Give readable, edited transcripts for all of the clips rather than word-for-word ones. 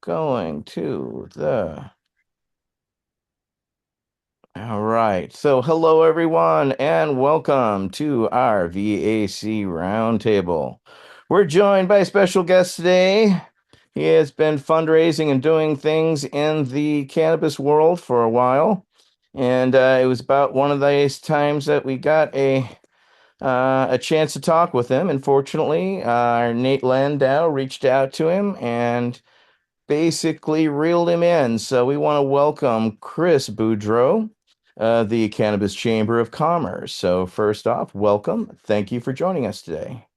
going to the. All right. So, hello, everyone, and welcome to our VAC Roundtable. We're joined by a special guest today. He has been fundraising and doing things in the cannabis world for a while. And it was about one of those times that we got a chance to talk with him. And fortunately, our Nate Landau reached out to him and basically reeled him in. So we want to welcome Chris Boudreau, the Cannabis Chamber of Commerce. So first off, welcome. Thank you for joining us today.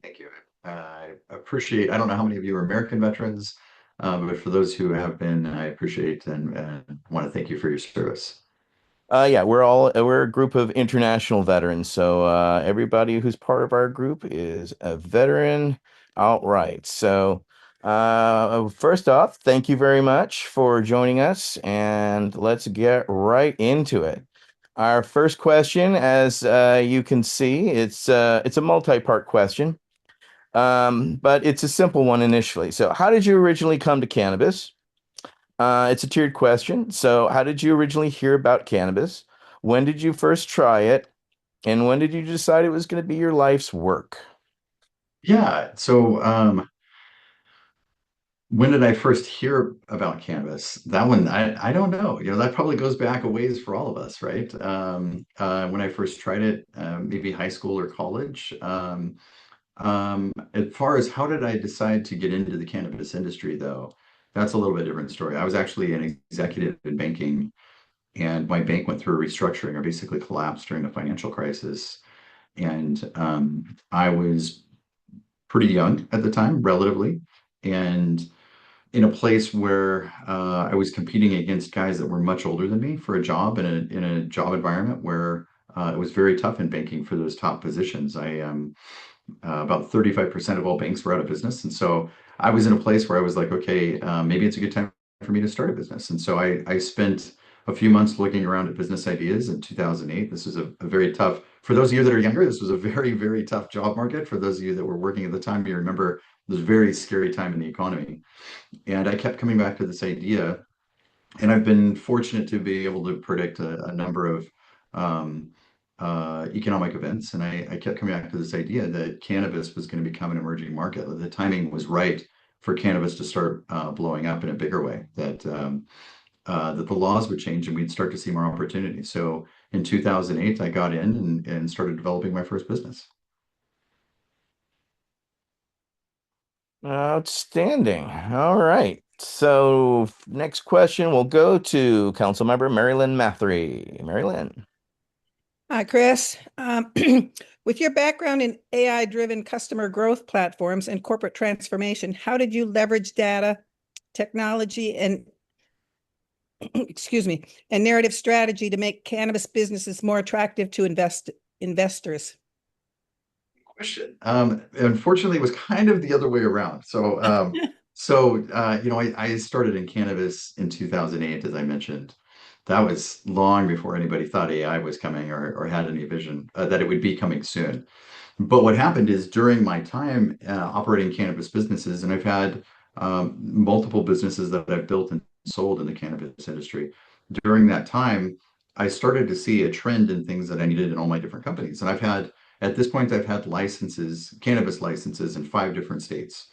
Thank you. I appreciate, I don't know how many of you are American veterans, but for those who have been, I appreciate and want to thank you for your service. Yeah, we're a group of international veterans. So everybody who's part of our group is a veteran outright. So first off, thank you very much for joining us, and let's get right into it. Our first question, as you can see, it's a multi-part question, but it's a simple one initially. So, how did you originally come to cannabis? It's a tiered question. So, how did you originally hear about cannabis? When did you first try it? And when did you decide it was going to be your life's work? Yeah, so when did I first hear about cannabis? That one, I don't know. That probably goes back a ways for all of us, right? When I first tried it, maybe high school or college. As far as how did I decide to get into the cannabis industry, though, that's a little bit different story. I was actually an executive in banking, and my bank went through a restructuring or basically collapsed during the financial crisis. And I was pretty young at the time, relatively, and in a place where I was competing against guys that were much older than me for a job in a job environment where it was very tough in banking for those top positions. About 35% of all banks were out of business. And so I was in a place where I was like, okay, maybe it's a good time for me to start a business. And so I spent a few months looking around at business ideas in 2008. This was a very tough, for those of you that are younger, this was a very, very tough job market. For those of you that were working at the time, you remember it was a very scary time in the economy. And I kept coming back to this idea. And I've been fortunate to be able to predict a number of um, economic events. And I kept coming back to this idea that cannabis was going to become an emerging market. The timing was right for cannabis to start blowing up in a bigger way, that the laws would change and we'd start to see more opportunities. So in 2008, I got in and started developing my first business. Outstanding. All right. So, next question will go to Councilmember Marilyn Mathry. Marilyn. Hi, Chris. With your background in AI-driven customer growth platforms and corporate transformation, how did you leverage data, technology, and excuse me, and narrative strategy to make cannabis businesses more attractive to investors? Question. Unfortunately, it was kind of the other way around. I started in cannabis in 2008, as I mentioned. That was long before anybody thought AI was coming or had any vision that it would be coming soon. But what happened is during my time operating cannabis businesses, and I've had multiple businesses that I've built and sold in the cannabis industry. During that time, I started to see a trend in things that I needed in all my different companies. And at this point, I've had licenses, cannabis licenses in 5 different states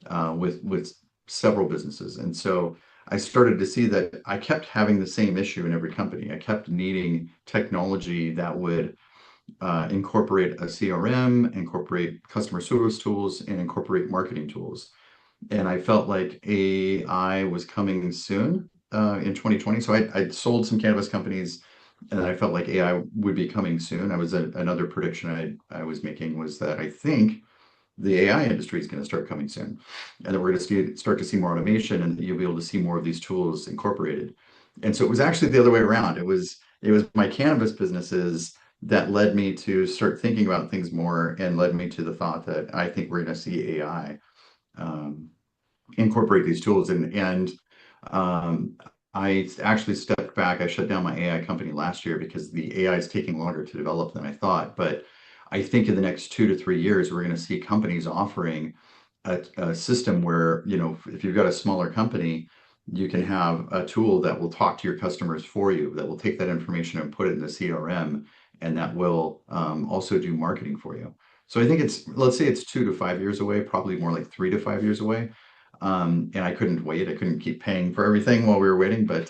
with several businesses. And so I started to see that I kept having the same issue in every company. I kept needing technology that would incorporate a CRM, incorporate customer service tools, and incorporate marketing tools. And I felt like AI was coming soon in 2020. So I sold some cannabis companies, and I felt like AI would be coming soon. Another prediction I was making was that I think the AI industry is going to start coming soon, and that we're going to start to see more automation, and you'll be able to see more of these tools incorporated. And so it was actually the other way around. It was my cannabis businesses that led me to start thinking about things more and led me to the thought that I think we're going to see AI um, incorporate these tools. And I actually stepped back. I shut down my AI company last year because the AI is taking longer to develop than I thought. But I think in the next 2 to 3 years, we're going to see companies offering a system where, if you've got a smaller company, you can have a tool that will talk to your customers for you, that will take that information and put it in the CRM, and that will also do marketing for you. So I think let's say it's 2 to 5 years away, probably more like 3 to 5 years away. And I couldn't wait. I couldn't keep paying for everything while we were waiting. But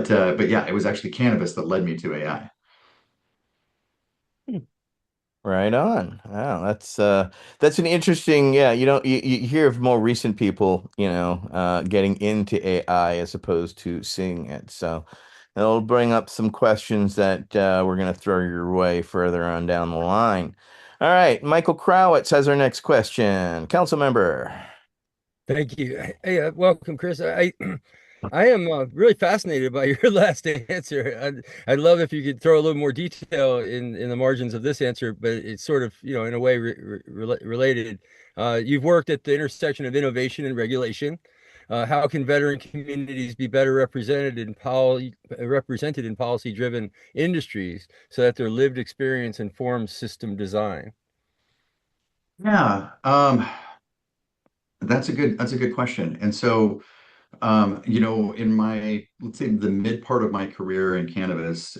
yeah, it was actually cannabis that led me to AI. Right on. Wow, that's an interesting, yeah, you hear of more recent people, getting into AI as opposed to seeing it. So it'll bring up some questions that we're gonna throw your way further on down the line. All right, Michael Crowitz has our next question. Council member. Thank you. Hey, welcome, Chris. I am really fascinated by your last answer. I'd love if you could throw a little more detail in the margins of this answer, but it's sort of, in a way related. You've worked at the intersection of innovation and regulation. How can veteran communities be better represented in policy-driven industries so that their lived experience informs system design? Yeah, that's a good question. And so, in let's say the mid part of my career in cannabis,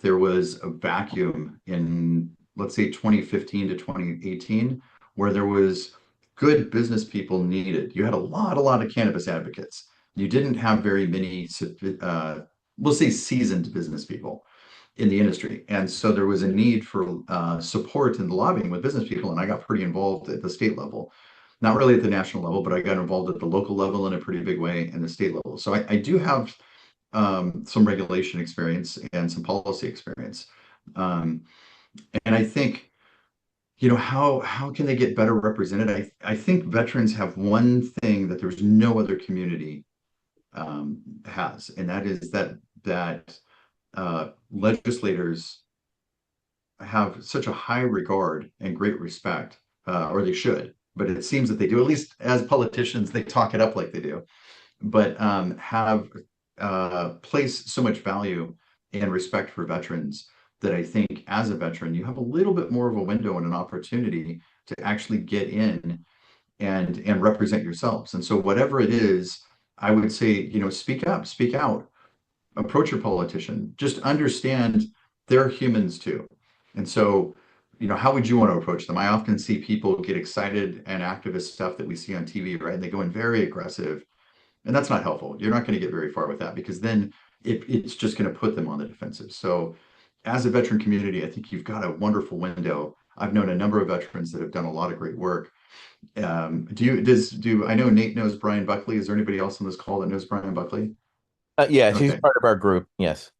there was a vacuum in, let's say, 2015 to 2018, where there was good business people needed. You had a lot of cannabis advocates. You didn't have very many, we'll say, seasoned business people in the industry. And so there was a need for support and lobbying with business people. And I got pretty involved at the state level, not really at the national level, but I got involved at the local level in a pretty big way and the state level. So I do have some regulation experience and some policy experience. Um, and I think, how can they get better represented? I think veterans have one thing that there's no other community has, and that is that legislators have such a high regard and great respect, or they should, but it seems that they do. At least as politicians, they talk it up like they do, but have place so much value and respect for veterans that I think as a veteran, you have a little bit more of a window and an opportunity to actually get in and represent yourselves. And so whatever it is, I would say, speak up, speak out, approach your politician, just understand they're humans too. And so, how would you want to approach them? I often see people get excited and activist stuff that we see on TV, right? And they go in very aggressive, and that's not helpful. You're not going to get very far with that, because then it's just going to put them on the defensive. So, as a veteran community, I think you've got a wonderful window. I've known a number of veterans that have done a lot of great work. I know Nate knows Brian Buckley. Is there anybody else on this call that knows Brian Buckley? Yes, he's Okay. part of our group. Yes.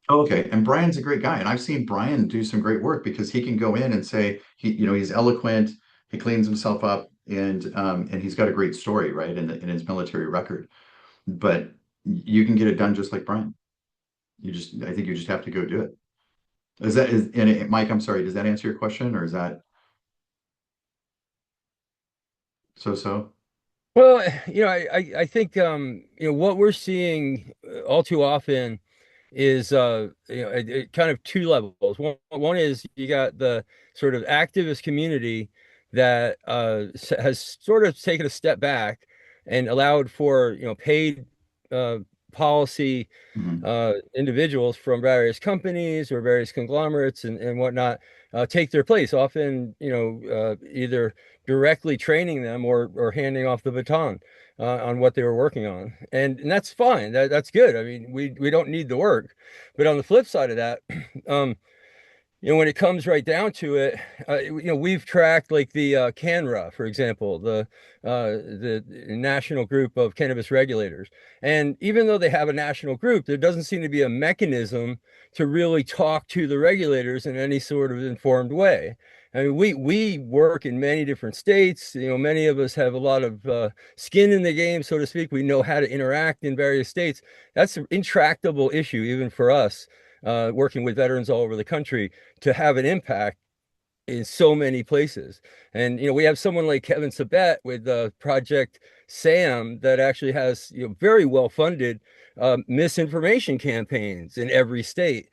Oh, okay. And Brian's a great guy. And I've seen Brian do some great work because he can go in and say he's eloquent, he cleans himself up, and he's got a great story, right, in his military record. But you can get it done just like Brian. I think you just have to go do it. Mike, I'm sorry, does that answer your question, or is that so? Well, I think what we're seeing all too often is kind of two levels. One is you got the sort of activist community that has sort of taken a step back and allowed for paid policy Mhm. individuals from various companies or various conglomerates and whatnot take their place, often either directly training them or handing off the baton on what they were working on, and that's fine. That's good. I mean, we don't need the work, but on the flip side of that, when it comes right down to it, we've tracked like the CANRA, for example, the National Group of Cannabis Regulators. And even though they have a national group, there doesn't seem to be a mechanism to really talk to the regulators in any sort of informed way. I mean, we work in many different states. Many of us have a lot of skin in the game, so to speak. We know how to interact in various states. That's an intractable issue, even for us, working with veterans all over the country, to have an impact in so many places. And we have someone like Kevin Sabet with Project Sam that actually has very well funded misinformation campaigns in every state,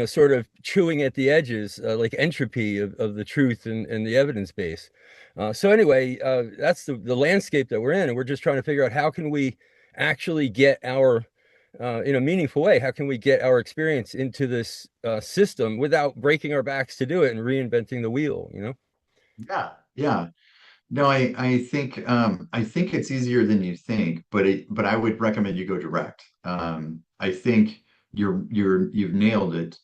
sort of chewing at the edges, like entropy of the truth and the evidence base. So anyway, that's the landscape that we're in, and we're just trying to figure out how can we actually get our in a meaningful way, how can we get our experience into this system without breaking our backs to do it and reinventing the wheel? Yeah, yeah. No, I think it's easier than you think, but I would recommend you go direct. I think you've nailed it.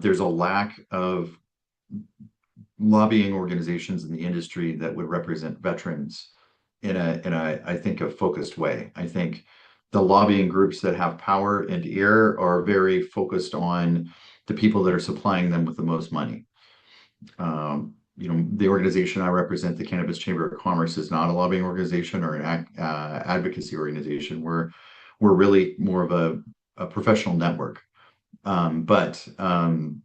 There's a lack of lobbying organizations in the industry that would represent veterans in a I think a focused way. I think the lobbying groups that have power and ear are very focused on the people that are supplying them with the most money. The organization I represent, the Cannabis Chamber of Commerce, is not a lobbying organization or an advocacy organization. We're really more of a professional network. Um, but um,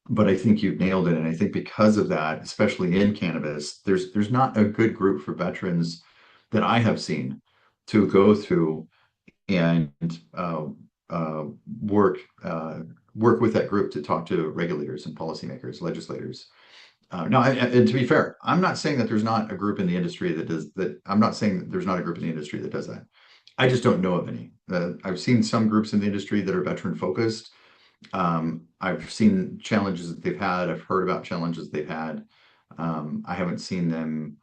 but I think you've nailed it. And I think because of that, especially in cannabis, there's not a good group for veterans that I have seen to go through and uh, work work with that group to talk to regulators and policymakers, legislators. No, and to be fair, I'm not saying that there's not a group in the industry that does that. I'm not saying that there's not a group in the industry that does that. I just don't know of any. I've seen some groups in the industry that are veteran focused. I've seen challenges that they've had. I've heard about challenges they've had. I haven't seen them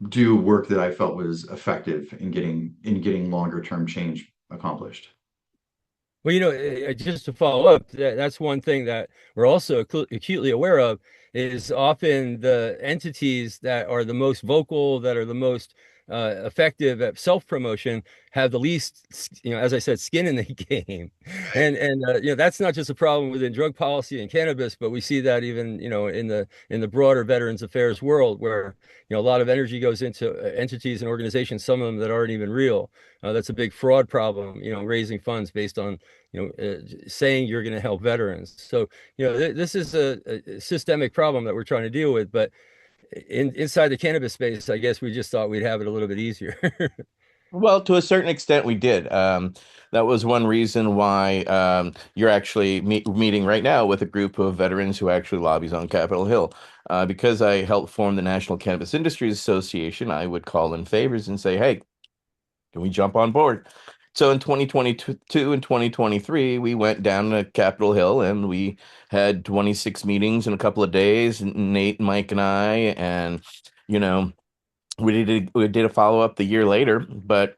do work that I felt was effective in getting longer term change accomplished. Well, just to follow up, that's one thing that we're also acutely aware of is often the entities that are the most vocal, that are the most effective at self-promotion, have the least, as I said, skin in the game. And that's not just a problem within drug policy and cannabis, but we see that even, in the broader Veterans Affairs world, where, a lot of energy goes into entities and organizations, some of them that aren't even real. That's a big fraud problem, raising funds based on saying you're going to help veterans. So, this is a systemic problem that we're trying to deal with. But inside the cannabis space, I guess we just thought we'd have it a little bit easier. Well, to a certain extent, we did. That was one reason why you're actually meeting right now with a group of veterans who actually lobbies on Capitol Hill. Because I helped form the National Cannabis Industries Association, I would call in favors and say, hey, can we jump on board? So in 2022 and 2023, we went down to Capitol Hill and we had 26 meetings in a couple of days, Nate, Mike, and I, and you know, we did a follow up the year later, but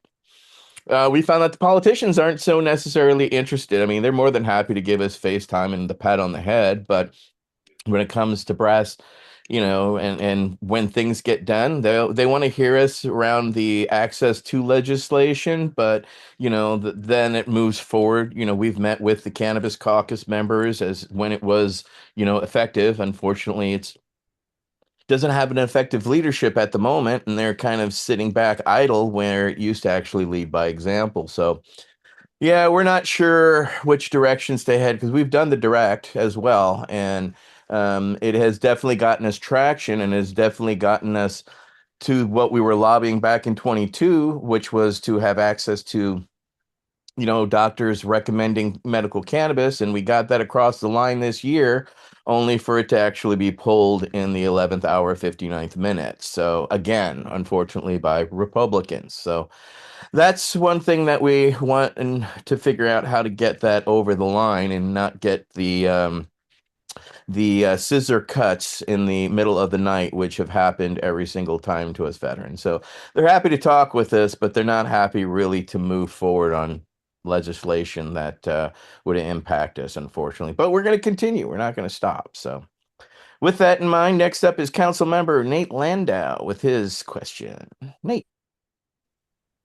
we found that the politicians aren't so necessarily interested. I mean, they're more than happy to give us FaceTime and the pat on the head, but when it comes to brass, and when things get done, they want to hear us around the access to legislation, but then it moves forward. We've met with the Cannabis Caucus members as when it was, effective. Unfortunately, it's doesn't have an effective leadership at the moment, and they're kind of sitting back idle where it used to actually lead by example. So yeah, we're not sure which directions to head because we've done the direct as well, and it has definitely gotten us traction and has definitely gotten us to what we were lobbying back in 22, which was to have access to, doctors recommending medical cannabis, and we got that across the line this year, only for it to actually be pulled in the 11th hour, 59th minute. So again, unfortunately, by Republicans. So that's one thing that we want and to figure out how to get that over the line and not get the scissor cuts in the middle of the night, which have happened every single time to us veterans. So they're happy to talk with us, but they're not happy really to move forward on legislation that would impact us, unfortunately. But we're going to continue. We're not going to stop. So with that in mind, next up is Council Member Nate Landau with his question. Nate.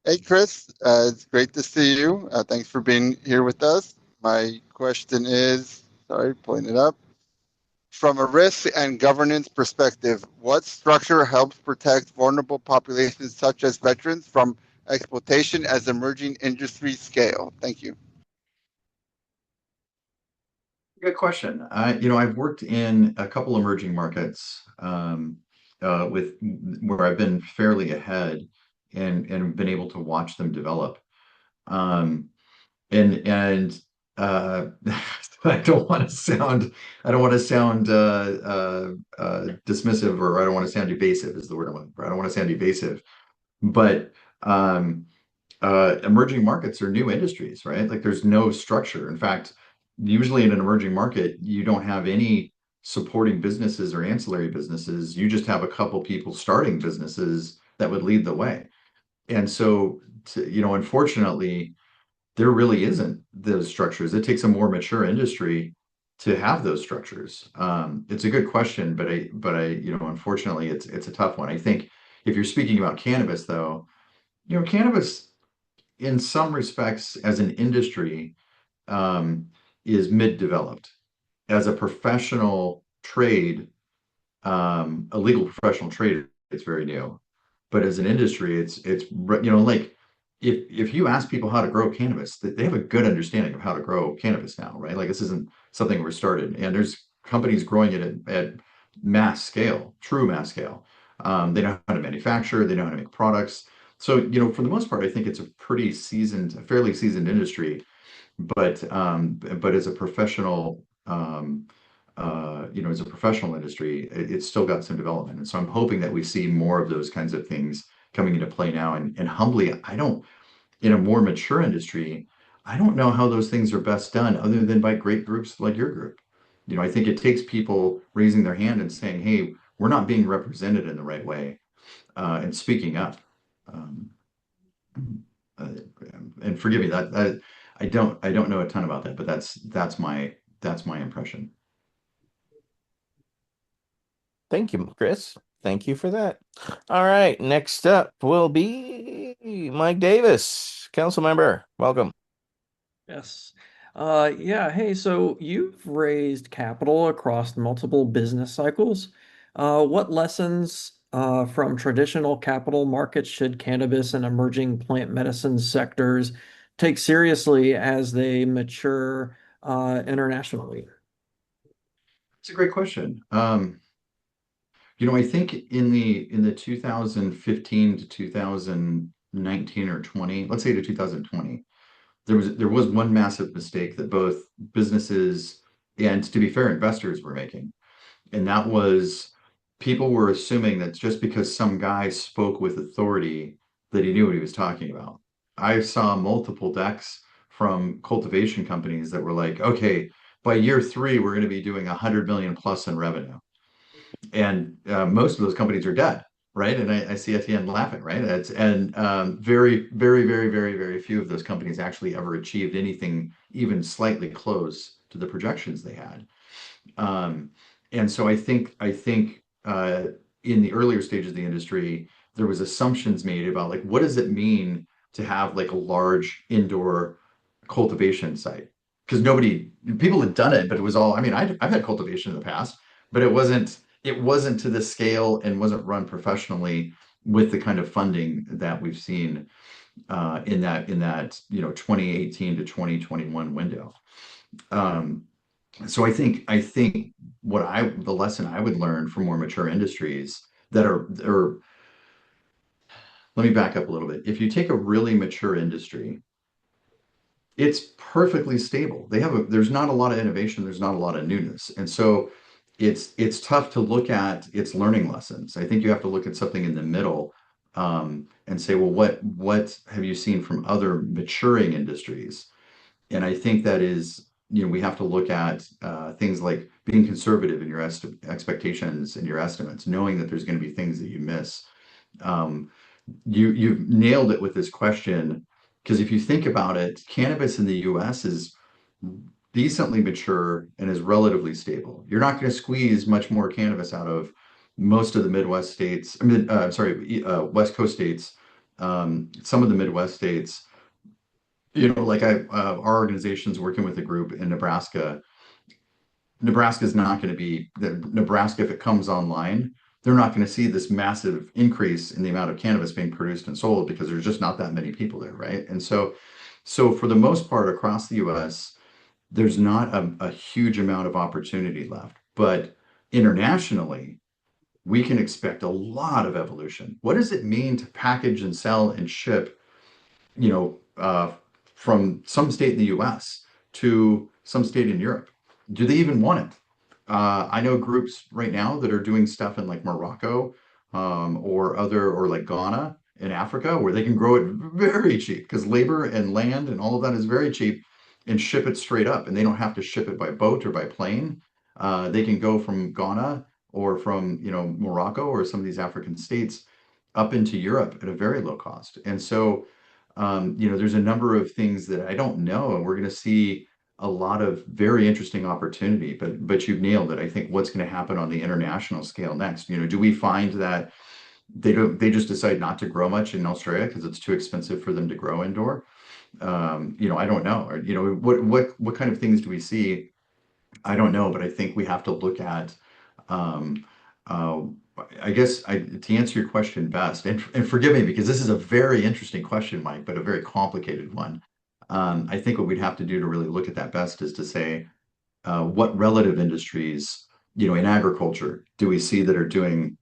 Hey, Chris, it's great to see you. Thanks for being here with us. My question is, sorry, pulling it up. From a risk and governance perspective, what structure helps protect vulnerable populations such as veterans from exploitation as emerging industries scale? Thank you. Good question. I've worked in a couple emerging markets with where I've been fairly ahead and been able to watch them develop. Um, and I don't want to sound I don't want to sound dismissive, or I don't want to sound evasive is the word I'm looking for. I don't want to sound evasive, but um, emerging markets are new industries, right? Like there's no structure. In fact, usually in an emerging market, you don't have any supporting businesses or ancillary businesses. You just have a couple people starting businesses that would lead the way. And so, unfortunately, there really isn't those structures. It takes a more mature industry to have those structures. It's a good question, unfortunately, it's a tough one. I think if you're speaking about cannabis, though, cannabis in some respects as an industry um, is mid-developed. As a professional trade, a legal professional trade, it's very new. But as an industry, like if you ask people how to grow cannabis, they have a good understanding of how to grow cannabis now, right? Like this isn't something we're started, and there's companies growing it at mass scale, true mass scale. They know how to manufacture, they know how to make products. So, for the most part, I think it's a fairly seasoned industry, but as a professional as a professional industry, it's still got some development. And so I'm hoping that we see more of those kinds of things coming into play now. And humbly, in a more mature industry, I don't know how those things are best done other than by great groups like your group. I think it takes people raising their hand and saying, hey, we're not being represented in the right way, and speaking up. Um, uh, and forgive me that I don't know a ton about that, but that's my impression. Thank you, Chris. Thank you for that. All right, next up will be Mike Davis, council member. Welcome. Yes. Yeah. Hey, so you've raised capital across multiple business cycles. What lessons from traditional capital markets should cannabis and emerging plant medicine sectors take seriously as they mature internationally? It's a great question. I think in the 2015 to 2019 or 20, let's say to 2020, there was one massive mistake that both businesses and, to be fair, investors were making. And that was people were assuming that just because some guy spoke with authority that he knew what he was talking about. I saw multiple decks from cultivation companies that were like, okay, by year three, we're going to be doing 100 million plus in revenue. And most of those companies are dead, right? And I see Etienne laughing, right? And very, very, very, very, very few of those companies actually ever achieved anything even slightly close to the projections they had. Um, and so I think in the earlier stages of the industry, there was assumptions made about like what does it mean to have like a large indoor cultivation site? Because people had done it, but it was all. I mean, I've had cultivation in the past, but it wasn't to the scale and wasn't run professionally with the kind of funding that we've seen in that 2018 to 2021 window. Um, so I think the lesson I would learn from more mature industries that are let me back up a little bit. If you take a really mature industry, it's perfectly stable. There's not a lot of innovation, there's not a lot of newness. And so it's tough to look at its learning lessons. I think you have to look at something in the middle, and say, well, what have you seen from other maturing industries? And I think that is, we have to look at things like being conservative in your expectations and your estimates, knowing that there's going to be things that you miss. Um, you've nailed it with this question, because if you think about it, cannabis in the US is decently mature and is relatively stable. You're not going to squeeze much more cannabis out of most of the Midwest states. I mean, sorry, West Coast states, some of the Midwest states. Like our organization's working with a group in Nebraska. Nebraska is not going to be Nebraska, if it comes online, they're not going to see this massive increase in the amount of cannabis being produced and sold because there's just not that many people there, right? And so for the most part across the US, there's not a huge amount of opportunity left. But internationally, we can expect a lot of evolution. What does it mean to package and sell and ship, you know, from some state in the US to some state in Europe? Do they even want it? I know groups right now that are doing stuff in like Morocco, or like Ghana in Africa, where they can grow it very cheap because labor and land and all of that is very cheap, and ship it straight up, and they don't have to ship it by boat or by plane. They can go from Ghana or from, Morocco or some of these African states up into Europe at a very low cost. And so, there's a number of things that I don't know, and we're going to see a lot of very interesting opportunity. But you've nailed it. I think what's going to happen on the international scale next. Do we find that they just decide not to grow much in Australia because it's too expensive for them to grow indoor? I don't know. Or, what kind of things do we see? I don't know, but I think we have to look at, um, uh, I guess, to answer your question best, and forgive me because this is a very interesting question, Mike, but a very complicated one. I think what we'd have to do to really look at that best is to say, what relative industries, in agriculture, do we see that are doing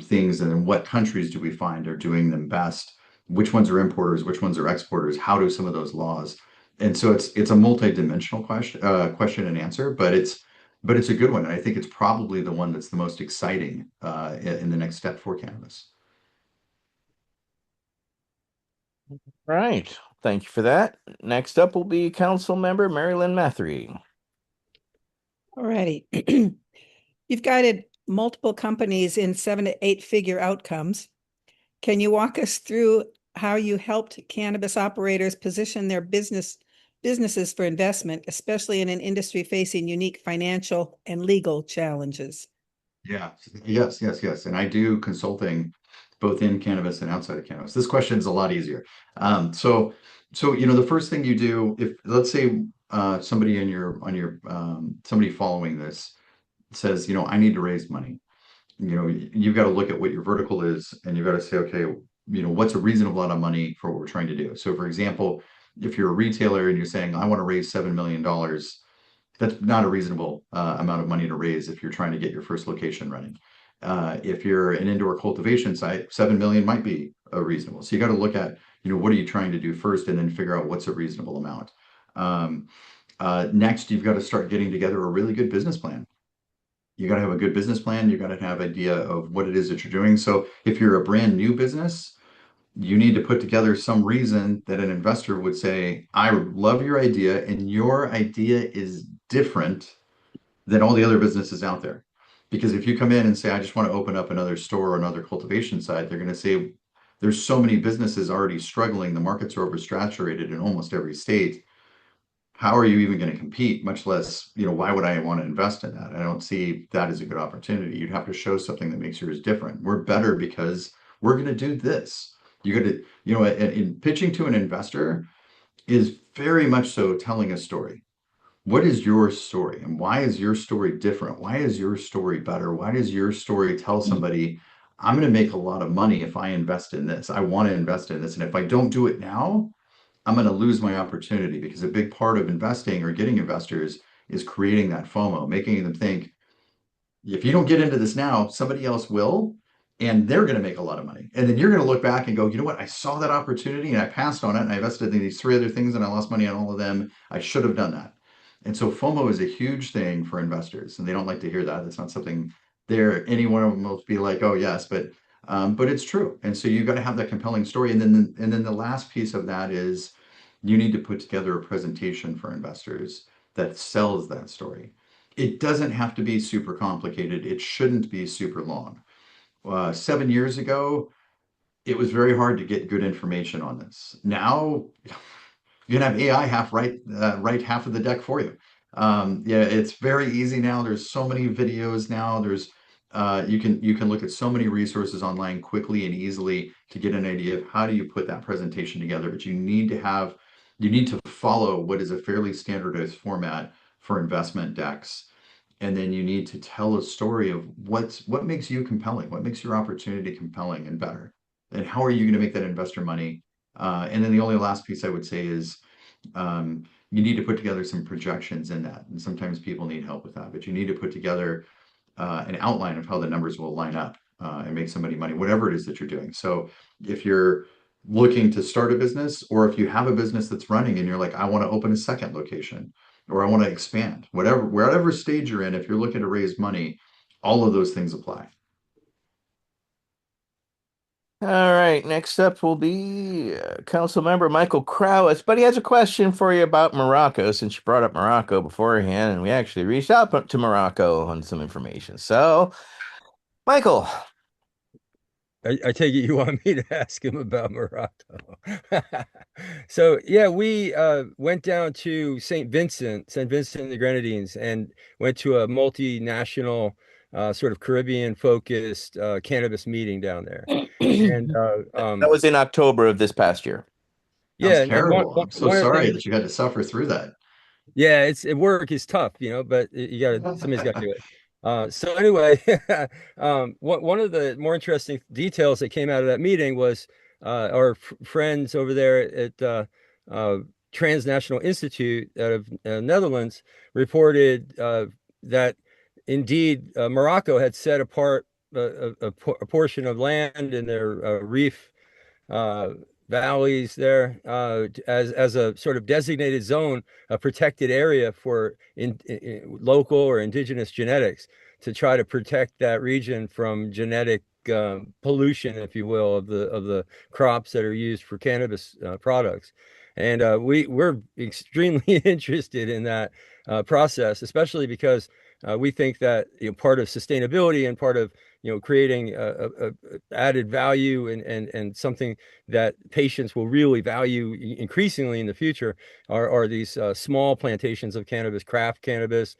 things, and in what countries do we find are doing them best? Which ones are importers? Which ones are exporters? How do some of those laws? And so it's a multi-dimensional question and answer, but it's a good one, and I think it's probably the one that's the most exciting in the next step for cannabis. Right. Thank you for that. Next up will be Council Member Marilyn Mathery. Alrighty. You've guided multiple companies in 7 to 8 figure outcomes. Can you walk us through how you helped cannabis operators position their businesses for investment, especially in an industry facing unique financial and legal challenges? Yeah, yes. And I do consulting both in cannabis and outside of cannabis. This question is a lot easier. The first thing you do, if let's say somebody somebody following this says, I need to raise money. You've got to look at what your vertical is, and you've got to say, okay, what's a reasonable amount of money for what we're trying to do? So, for example, if you're a retailer and you're saying, I want to raise $7 million, that's not a reasonable amount of money to raise if you're trying to get your first location running. If you're an indoor cultivation site, 7 million might be reasonable. So you got to look at, what are you trying to do first, and then figure out what's a reasonable amount. Next, you've got to start getting together a really good business plan. You got to have a good business plan. You got to have idea of what it is that you're doing. So if you're a brand new business, you need to put together some reason that an investor would say, I love your idea, and your idea is different than all the other businesses out there. Because if you come in and say, I just want to open up another store or another cultivation site, they're going to say, there's so many businesses already struggling. The markets are oversaturated in almost every state. How are you even going to compete? Much less, why would I want to invest in that? I don't see that as a good opportunity. You'd have to show something that makes yours different. We're better because we're going to do this. You got to, in pitching to an investor is very much so telling a story. What is your story, and why is your story different? Why is your story better? Why does your story tell somebody, I'm going to make a lot of money if I invest in this? I want to invest in this. And if I don't do it now, I'm going to lose my opportunity, because a big part of investing or getting investors is creating that FOMO, making them think, if you don't get into this now, somebody else will, and they're going to make a lot of money. And then you're going to look back and go, you know what? I saw that opportunity and I passed on it, and I invested in these 3 other things and I lost money on all of them. I should have done that. And so FOMO is a huge thing for investors, and they don't like to hear that. It's not something any one of them will be like, oh yes, but it's true. And so you've got to have that compelling story. And then the last piece of that is you need to put together a presentation for investors that sells that story. It doesn't have to be super complicated. It shouldn't be super long. 7 years ago, it was very hard to get good information on this. Now you can have AI write half of the deck for you. Yeah, it's very easy now. There's so many videos now. You can look at so many resources online quickly and easily to get an idea of how do you put that presentation together. But you need to follow what is a fairly standardized format for investment decks. And then you need to tell a story of what makes you compelling, what makes your opportunity compelling and better, and how are you going to make that investor money. And then the only last piece I would say is, you need to put together some projections in that. And sometimes people need help with that, but you need to put together an outline of how the numbers will line up and make somebody money, whatever it is that you're doing. So if you're looking to start a business, or if you have a business that's running and you're like, I want to open a second location, or I want to expand, whatever stage you're in, if you're looking to raise money, all of those things apply. All right, next up will be Council Member Michael Krowitz, but he has a question for you about Morocco, since you brought up Morocco beforehand, and we actually reached out to Morocco on some information. So, Michael. I take it you want me to ask him about Morocco. So yeah, we went down to St. Vincent and the Grenadines, and went to a multinational sort of Caribbean focused cannabis meeting down there. And That was in October of this past year. Sounds yeah, and terrible. I'm so one of the sorry things, that you had to suffer through that. yeah, work is tough, but you gotta somebody's got to do it. So anyway, one of the more interesting details that came out of that meeting was our friends over there at Transnational Institute out of Netherlands reported that indeed Morocco had set apart a portion of land in their reef uh, valleys there as a sort of designated zone, a protected area for local or indigenous genetics, to try to protect that region from genetic pollution, if you will, of the crops that are used for cannabis products. And we're extremely interested in that process, especially because we think that part of sustainability and part of creating a added value and something that patients will really value increasingly in the future are these small plantations of cannabis, craft cannabis,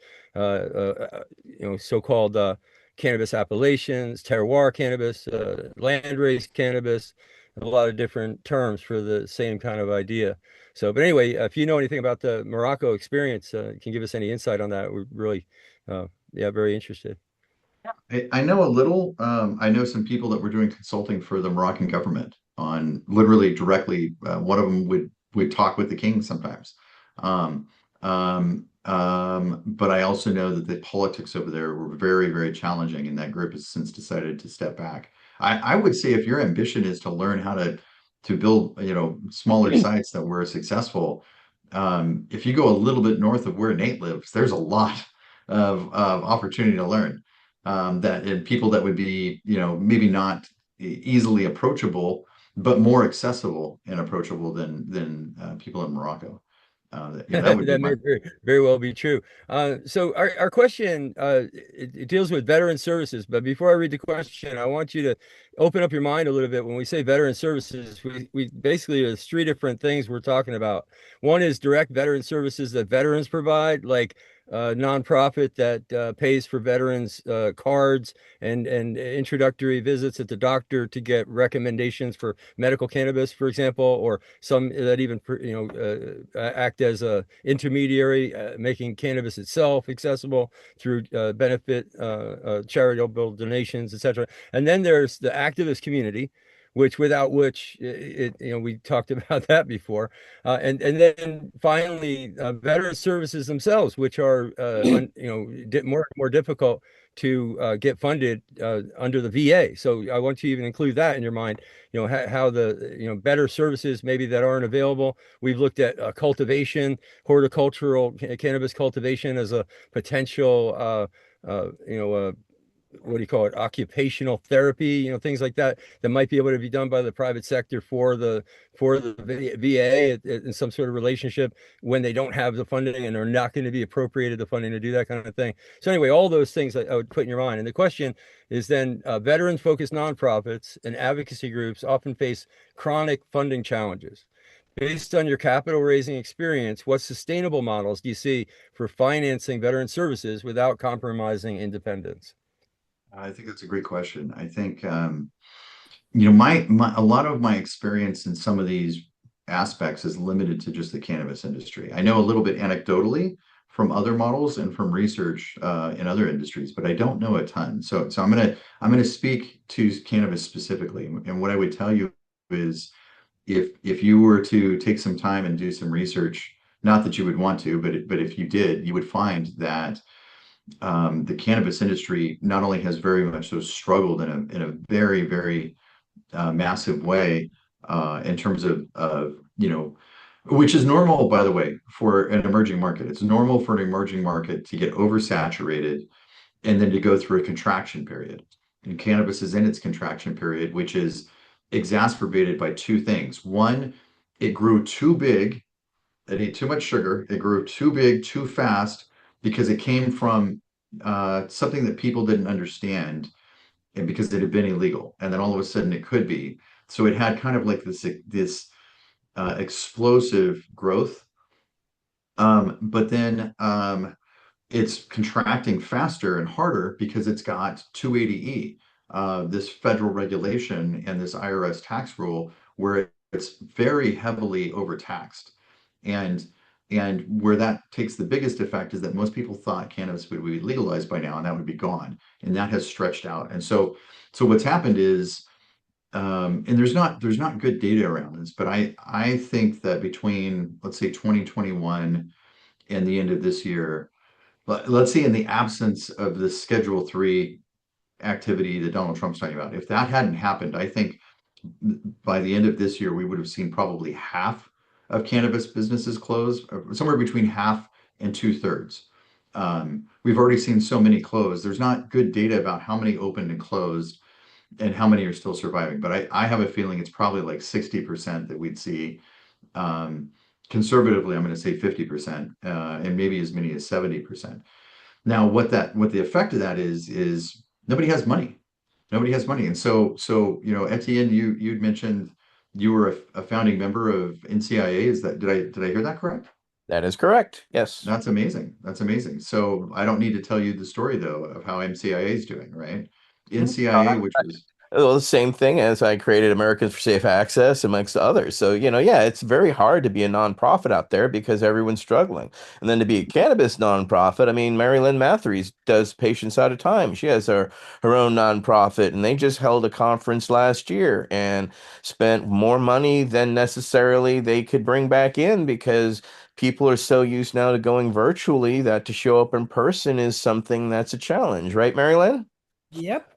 so-called cannabis appellations, terroir cannabis, land-raised cannabis, a lot of different terms for the same kind of idea. So, but anyway, if you know anything about the Morocco experience, can give us any insight on that. We're really, yeah, very interested. I know a little. I know some people that were doing consulting for the Moroccan government on literally directly. One of them would talk with the king sometimes. But I also know that the politics over there were very, very challenging, and that group has since decided to step back. I would say if your ambition is to learn how to build, smaller sites that were successful, if you go a little bit north of where Nate lives, there's a lot of opportunity to learn that and people that would be, maybe not easily approachable, but more accessible and approachable than people in Morocco. That would be That my. may very well be true. So our question it deals with veteran services, but before I read the question, I want you to open up your mind a little bit. When we say veteran services, we basically there's three different things we're talking about. One is direct veteran services that veterans provide, like a nonprofit that pays for veterans cards and introductory visits at the doctor to get recommendations for medical cannabis, for example, or some that even act as a intermediary, making cannabis itself accessible through benefit charitable donations, etc. And then there's the activist community, without which we talked about that before, and then finally veteran services themselves, which are more and more difficult to get funded under the VA. So I want you to even include that in your mind. How the better services maybe that aren't available. We've looked at cultivation, horticultural cannabis cultivation as a potential what do you call it, occupational therapy, things like that might be able to be done by the private sector for the VA in some sort of relationship when they don't have the funding and are not going to be appropriated the funding to do that kind of thing. So anyway, all those things I would put in your mind. And the question is then veterans focused nonprofits and advocacy groups often face chronic funding challenges. Based on your capital raising experience, what sustainable models do you see for financing veteran services without compromising independence? I think that's a great question. I think my a lot of my experience in some of these aspects is limited to just the cannabis industry. I know a little bit anecdotally from other models and from research in other industries, but I don't know a ton. So I'm gonna speak to cannabis specifically. And what I would tell you is if you were to take some time and do some research Not that you would want to, but if you did, you would find that the cannabis industry not only has very much so struggled in a very, very massive way in terms of which is normal, by the way, for an emerging market. It's normal for an emerging market to get oversaturated and then to go through a contraction period. And cannabis is in its contraction period, which is exacerbated by two things. One, it grew too big, it ate too much sugar, it grew too big, too fast, because it came from something that people didn't understand and because it had been illegal. And then all of a sudden it could be. So it had kind of like this explosive growth. But then it's contracting faster and harder because it's got 280E, this federal regulation and this IRS tax rule where it's very heavily overtaxed. And and where that takes the biggest effect is that most people thought cannabis would be legalized by now and that would be gone. And that has stretched out. And so what's happened is and there's not good data around this, but I think that between let's say 2021 and the end of this year, let's say in the absence of the Schedule 3 activity that Donald Trump's talking about, if that hadn't happened, I think by the end of this year, we would have seen probably half of cannabis businesses close, somewhere between half and two-thirds. We've already seen so many close. There's not good data about how many opened and closed and how many are still surviving. But I have a feeling it's probably like 60% that we'd see. Conservatively, I'm going to say 50%, and maybe as many as 70%. Now, what the effect of that is nobody has money. Nobody has money. And Etienne, you'd mentioned you were a founding member of NCIA. Did I hear that correct? That is correct. Yes. That's amazing. That's amazing. So I don't need to tell you the story though of how MCIA is doing, right? NCIA, which was Well, the same thing as I created Americans for Safe Access amongst others. So, yeah, it's very hard to be a nonprofit out there because everyone's struggling. And then to be a cannabis nonprofit, I mean, Mary Lynn Matthews does Patients Out of Time. She has her own nonprofit, and they just held a conference last year and spent more money than necessarily they could bring back in because people are so used now to going virtually that to show up in person is something that's a challenge, right, Mary Lynn? Yep.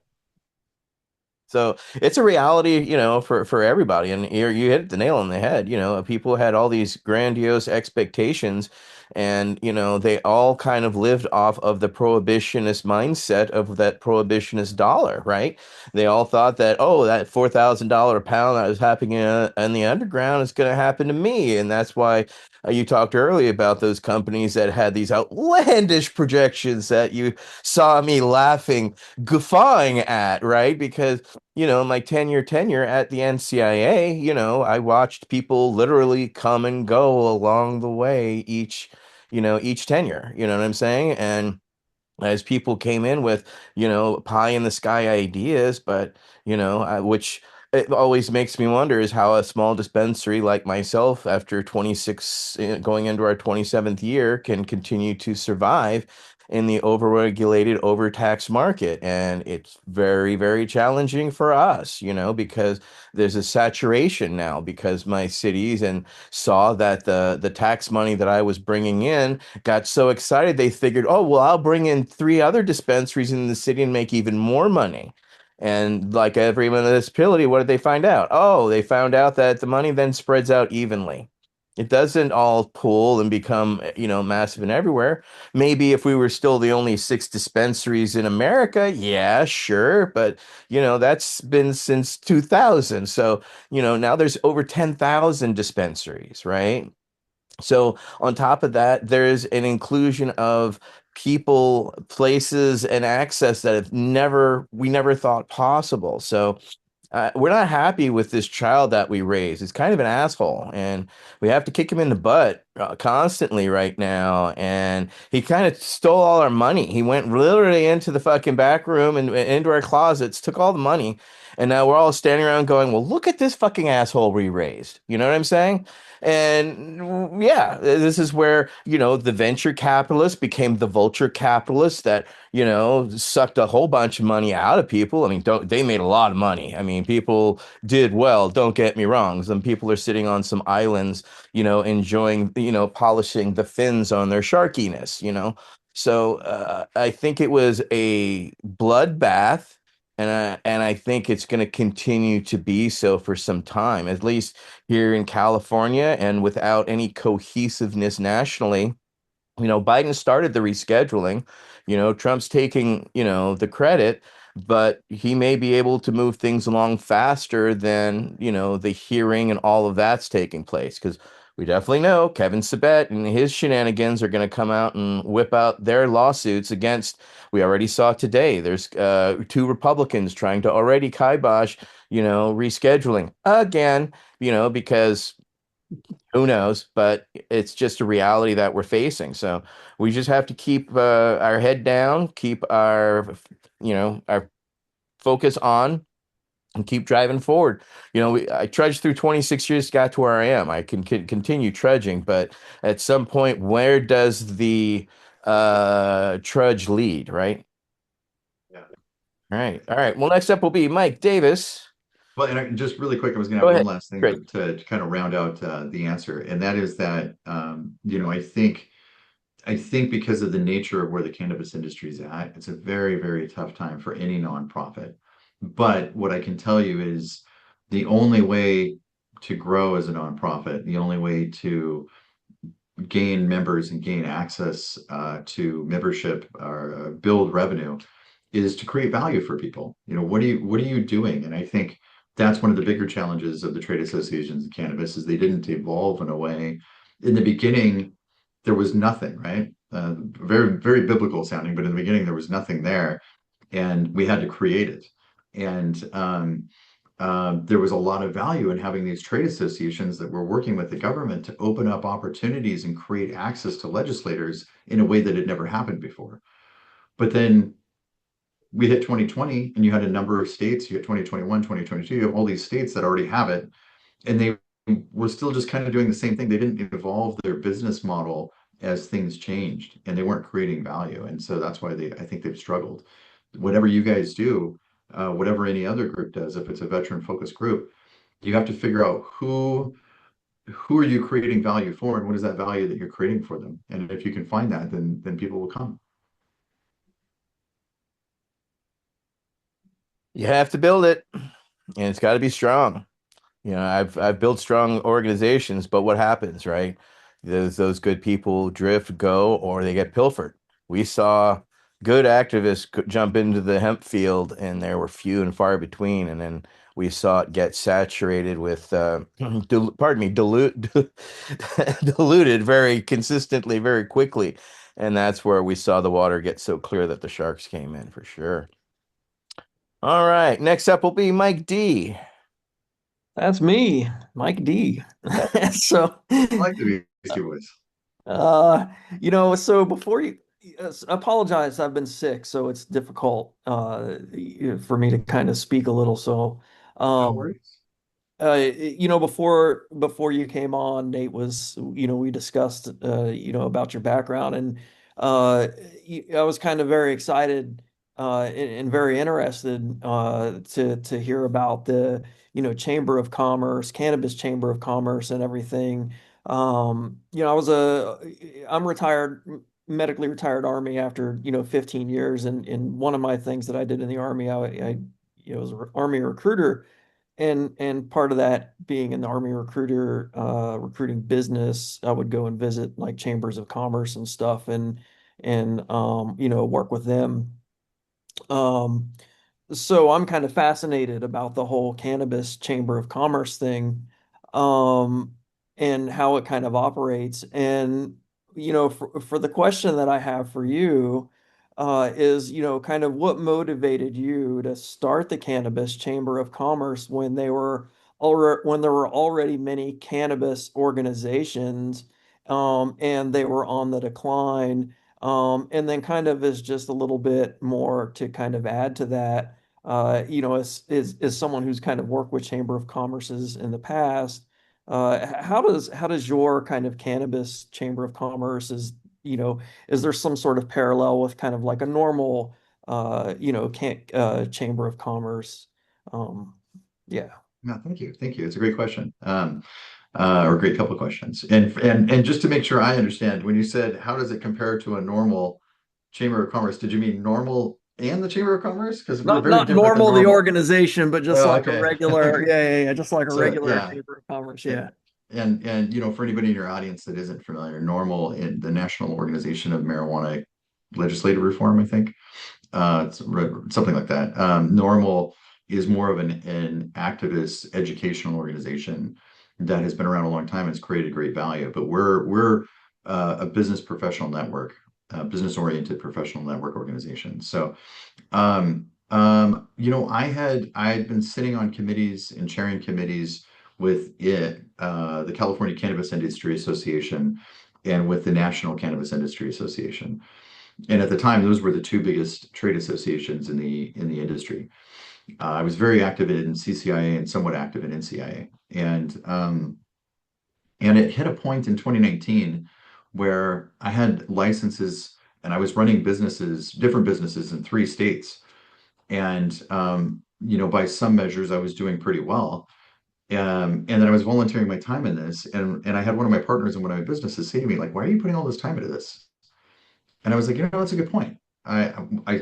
So it's a reality, for everybody. And you hit the nail on the head. People had all these grandiose expectations, and they all kind of lived off of the prohibitionist mindset of that prohibitionist dollar, right? They all thought that, oh, that $4,000 a pound that was happening in the underground is going to happen to me, and that's why. You talked earlier about those companies that had these outlandish projections that you saw me laughing, guffawing at, right? Because my 10-year tenure at the NCIA, I watched people literally come and go along the way each tenure, you know what I'm saying? And as people came in with, pie in the sky ideas, but, which it always makes me wonder is how a small dispensary like myself, after 26, going into our 27th year, can continue to survive in the overregulated, overtaxed market. And it's very, very challenging for us, because there's a saturation now because my cities and saw that the tax money that I was bringing in got so excited they figured, oh, well, I'll bring in three other dispensaries in the city and make even more money. And like every municipality, what did they find out? Oh, they found out that the money then spreads out evenly. It doesn't all pool and become, massive and everywhere. Maybe if we were still the only six dispensaries in America, yeah, sure. But, that's been since 2000. So, now there's over 10,000 dispensaries, right? So on top of that, there's an inclusion of people, places, and access that we never thought possible. So we're not happy with this child that we raised. He's kind of an asshole, and we have to kick him in the butt constantly right now. And he kind of stole all our money. He went literally into the fucking back room and into our closets, took all the money, and now we're all standing around going, "Well, look at this fucking asshole we raised." You know what I'm saying? And yeah, this is where, the venture capitalists became the vulture capitalists that sucked a whole bunch of money out of people. I mean, don't they made a lot of money. I mean, people did well, don't get me wrong. Some people are sitting on some islands, enjoying, polishing the fins on their sharkiness. So I think it was a bloodbath, and I think it's going to continue to be so for some time, at least here in California, and without any cohesiveness nationally. Biden started the rescheduling. Trump's taking, the credit, but he may be able to move things along faster than, the hearing and all of that's taking place. Because we definitely know Kevin Sabet and his shenanigans are going to come out and whip out their lawsuits against. We already saw today. There's two Republicans trying to already kibosh, rescheduling again, because who knows? But it's just a reality that we're facing. So we just have to keep our head down, keep our focus on, and keep driving forward. I trudged through 26 years, got to where I am. I can continue trudging, but at some point, where does the trudge lead, right? Yeah. All right. Well, next up will be Mike Davis. Well, and just really quick, I was going to Go have one ahead. last thing Great. to kind of round out the answer, and that is that I think because of the nature of where the cannabis industry is at, it's a very, very tough time for any nonprofit. But what I can tell you is the only way to grow as a nonprofit, the only way to gain members and gain access to membership or build revenue is to create value for people. What are you doing? And I think that's one of the bigger challenges of the trade associations in cannabis is they didn't evolve in a way. In the beginning, there was nothing, right? Very, very biblical sounding, but in the beginning there was nothing there, and we had to create it. And there was a lot of value in having these trade associations that were working with the government to open up opportunities and create access to legislators in a way that had never happened before. But then we hit 2020 and you had a number of states, you had 2021, 2022, you have all these states that already have it, and they were still just kind of doing the same thing. They didn't evolve their business model as things changed, and they weren't creating value. And so that's why I think they've struggled. Whatever you guys do, whatever any other group does, if it's a veteran focused group, you have to figure out who are you creating value for, and what is that value that you're creating for them. And if you can find that, then people will come. You have to build it, and it's got to be strong. I've built strong organizations, but what happens, right? Those good people drift, go, or they get pilfered. We saw good activists jump into the hemp field, and there were few and far between. And then we saw it get saturated with, pardon me, diluted very consistently, very quickly. And that's where we saw the water get so clear that the sharks came in for sure. All right, next up will be Mike D. That's me, Mike D. So, I like the Beastie Boys. uh, so before you yes, apologize, I've been sick, so it's difficult for me to kind of speak a little. So, No um, worries. before you came on, Nate was, we discussed, about your background, and I was kind of very excited and very interested to hear about the, Chamber of Commerce, Cannabis Chamber of Commerce, and everything. I'm retired, medically retired Army after 15 years, and one of my things that I did in the Army, I was an Army recruiter, and part of that being an Army recruiter, recruiting business, I would go and visit like chambers of commerce and stuff, and work with them. Um, so I'm kind of fascinated about the whole cannabis chamber of commerce thing, um, and how it kind of operates. And for the question that I have for you, is kind of what motivated you to start the cannabis chamber of commerce when when there were already many cannabis organizations, and they were on the decline. And then kind of as just a little bit more to kind of add to that, as someone who's kind of worked with Chamber of Commerce's in the past, how does your kind of cannabis Chamber of Commerce is there some sort of parallel with kind of like a normal Chamber of Commerce? Um, yeah. No, thank you. Thank you. It's a great question. or great couple of questions. And just to make sure I understand, when you said how does it compare to a normal Chamber of Commerce, did you mean normal and the Chamber of Commerce? Because we're very Not different than normal, the normal. organization, but just Oh, like a okay. regular, yeah, just like a So regular yeah, chamber of commerce. and Yeah. for anybody in your audience that isn't familiar, normal in the National Organization of Marijuana Legislative Reform, I think. Something like that. Normal is more of an activist educational organization that has been around a long time and has created great value. But we're a business professional network, business oriented professional network organization. So I had been sitting on committees and chairing committees with the California Cannabis Industry Association and with the National Cannabis Industry Association. And at the time, those were the two biggest trade associations in the industry. I was very active in CCIA and somewhat active in NCIA, and it hit a point in 2019 where I had licenses and I was running businesses, different businesses in 3 states, and by some measures, I was doing pretty well. And then I was volunteering my time in this, and I had one of my partners in one of my businesses say to me, like, "Why are you putting all this time into this?" And I was like, that's a good point.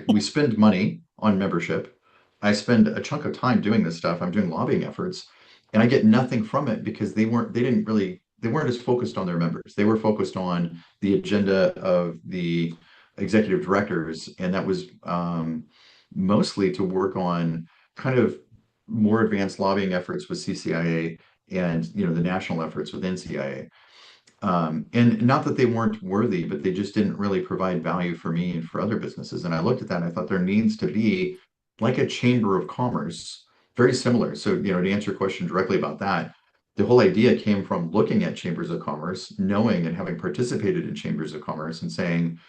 We spend money on membership. I spend a chunk of time doing this stuff. I'm doing lobbying efforts, and I get nothing from it because they weren't as focused on their members. They were focused on the agenda of the executive directors, and that was mostly to work on kind of more advanced lobbying efforts with CCIA and the national efforts with NCIA. And not that they weren't worthy, but they just didn't really provide value for me and for other businesses. And I looked at that and I thought there needs to be like a chamber of commerce, very similar. So, to answer your question directly about that, the whole idea came from looking at chambers of commerce, knowing and having participated in chambers of commerce and saying,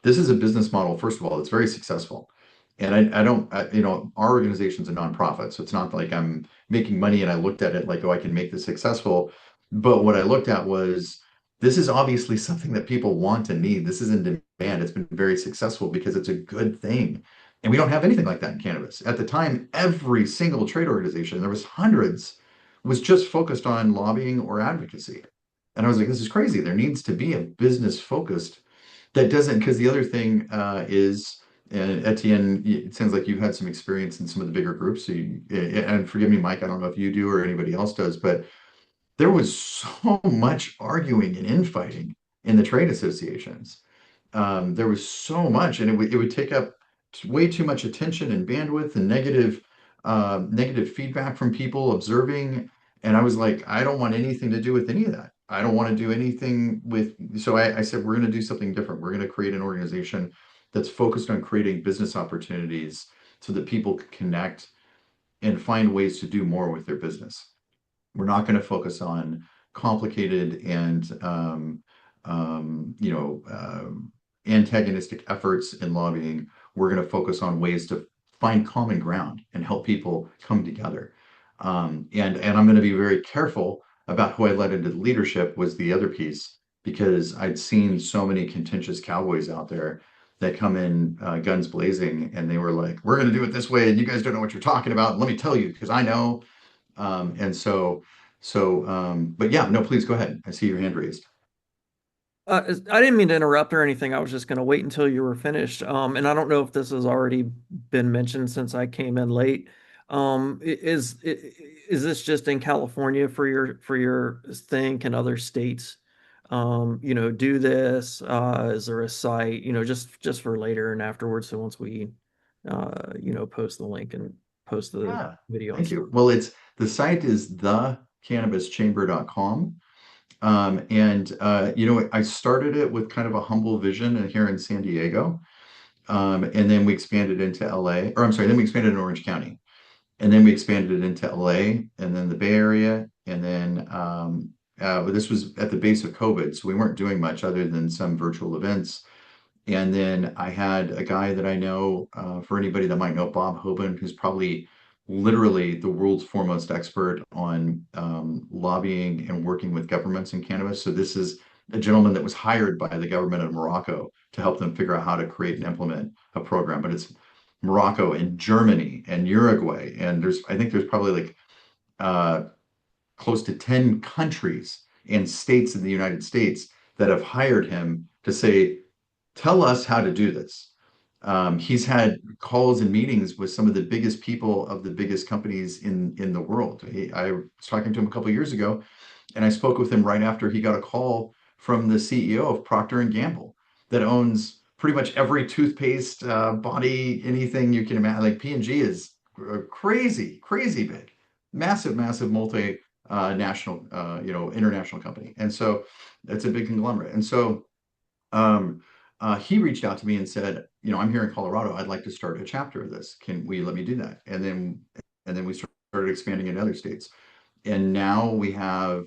this is a business model, first of all, it's very successful. And I don't, our organization's a nonprofit, so it's not like I'm making money and I looked at it like, oh, I can make this successful. But what I looked at was, this is obviously something that people want and need. This is in demand. It's been very successful because it's a good thing. And we don't have anything like that in cannabis. At the time, every single trade organization, there was hundreds, was just focused on lobbying or advocacy. And I was like, this is crazy. There needs to be a business focused that doesn't, because the other thing is, and Etienne, it sounds like you've had some experience in some of the bigger groups. So and forgive me, Mike, I don't know if you do or anybody else does, but there was so much arguing and infighting in the trade associations. There was so much, and it would take up way too much attention and bandwidth and negative feedback from people observing. And I was like, I don't want anything to do with any of that. I don't want to do anything with. So I said, we're going to do something different. We're going to create an organization that's focused on creating business opportunities so that people can connect and find ways to do more with their business. We're not going to focus on complicated and antagonistic efforts in lobbying. We're going to focus on ways to find common ground and help people come together. And I'm going to be very careful about who I let into leadership was the other piece, because I'd seen so many contentious cowboys out there that come in guns blazing, and they were like, "We're going to do it this way, and you guys don't know what you're talking about. Let me tell you, because I know." But yeah, no, please go ahead. I see your hand raised. I didn't mean to interrupt or anything. I was just going to wait until you were finished. And I don't know if this has already been mentioned since I came in late. Is this just in California for your thing? Can other states, do this? Is there a site, just for later and afterwards? So once we, post the link and post the Yeah, video and thank stuff. you. Well, the site is thecannabischamber.com. I started it with kind of a humble vision here in San Diego. And then we expanded into LA, or I'm sorry, then we expanded in Orange County. And then we expanded it into LA and then the Bay Area. And then this was at the base of COVID, so we weren't doing much other than some virtual events. And then I had a guy that I know, for anybody that might know, Bob Hoban, who's probably literally the world's foremost expert on lobbying and working with governments in cannabis. So this is a gentleman that was hired by the government of Morocco to help them figure out how to create and implement a program. But it's Morocco and Germany and Uruguay, and I think there's probably like close to 10 countries and states in the United States that have hired him to say, tell us how to do this. He's had calls and meetings with some of the biggest people of the biggest companies in the world. I was talking to him a couple of years ago, and I spoke with him right after he got a call from the CEO of Procter and Gamble that owns pretty much every toothpaste, body, anything you can imagine. Like P&G is crazy, crazy big, massive, massive multi national, international company, and so it's a big conglomerate. And so um, he reached out to me and said, I'm here in Colorado. I'd like to start a chapter of this. Can we let me do that? And then we started expanding in other states. And now we've had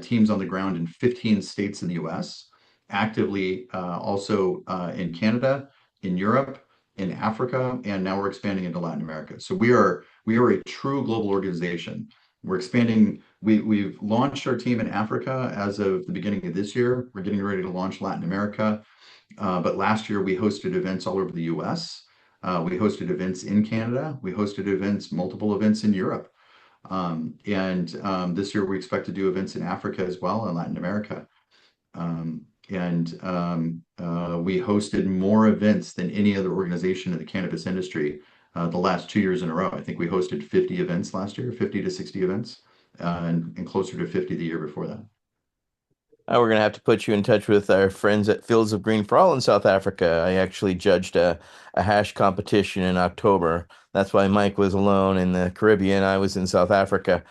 teams on the ground in 15 states in the US, actively also in Canada, in Europe, in Africa, and now we're expanding into Latin America. So we are a true global organization. We're expanding. We've launched our team in Africa as of the beginning of this year. We're getting ready to launch Latin America. But last year we hosted events all over the US. We hosted events in Canada. We hosted multiple events in Europe. And this year we expect to do events in Africa as well and Latin America. We hosted more events than any other organization in the cannabis industry the last 2 years in a row. I think we hosted 50 events last year, 50 to 60 events, and closer to 50 the year before that. We're going to have to put you in touch with our friends at Fields of Green for All in South Africa. I actually judged a hash competition in October. That's why Mike was alone in the Caribbean. I was in South Africa,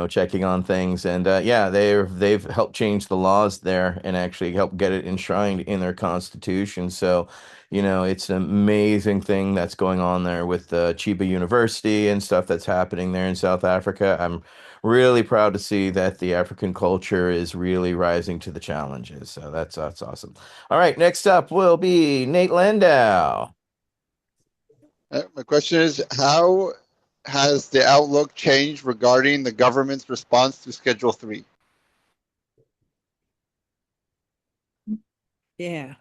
checking on things. And yeah, they've helped change the laws there and actually helped get it enshrined in their constitution. So, it's an amazing thing that's going on there with Chiba University and stuff that's happening there in South Africa. I'm really proud to see that the African culture is really rising to the challenges. So that's awesome. All right, next up will be Nate Landau. My question is, how has the outlook changed regarding the government's response to Schedule 3? Yeah.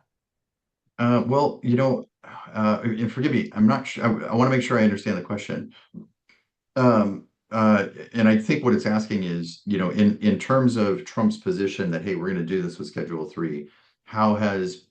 Well, and forgive me, I'm not sure. I want to make sure I understand the question. And I think what it's asking is, in terms of Trump's position that, hey, we're going to do this with Schedule 3, how has,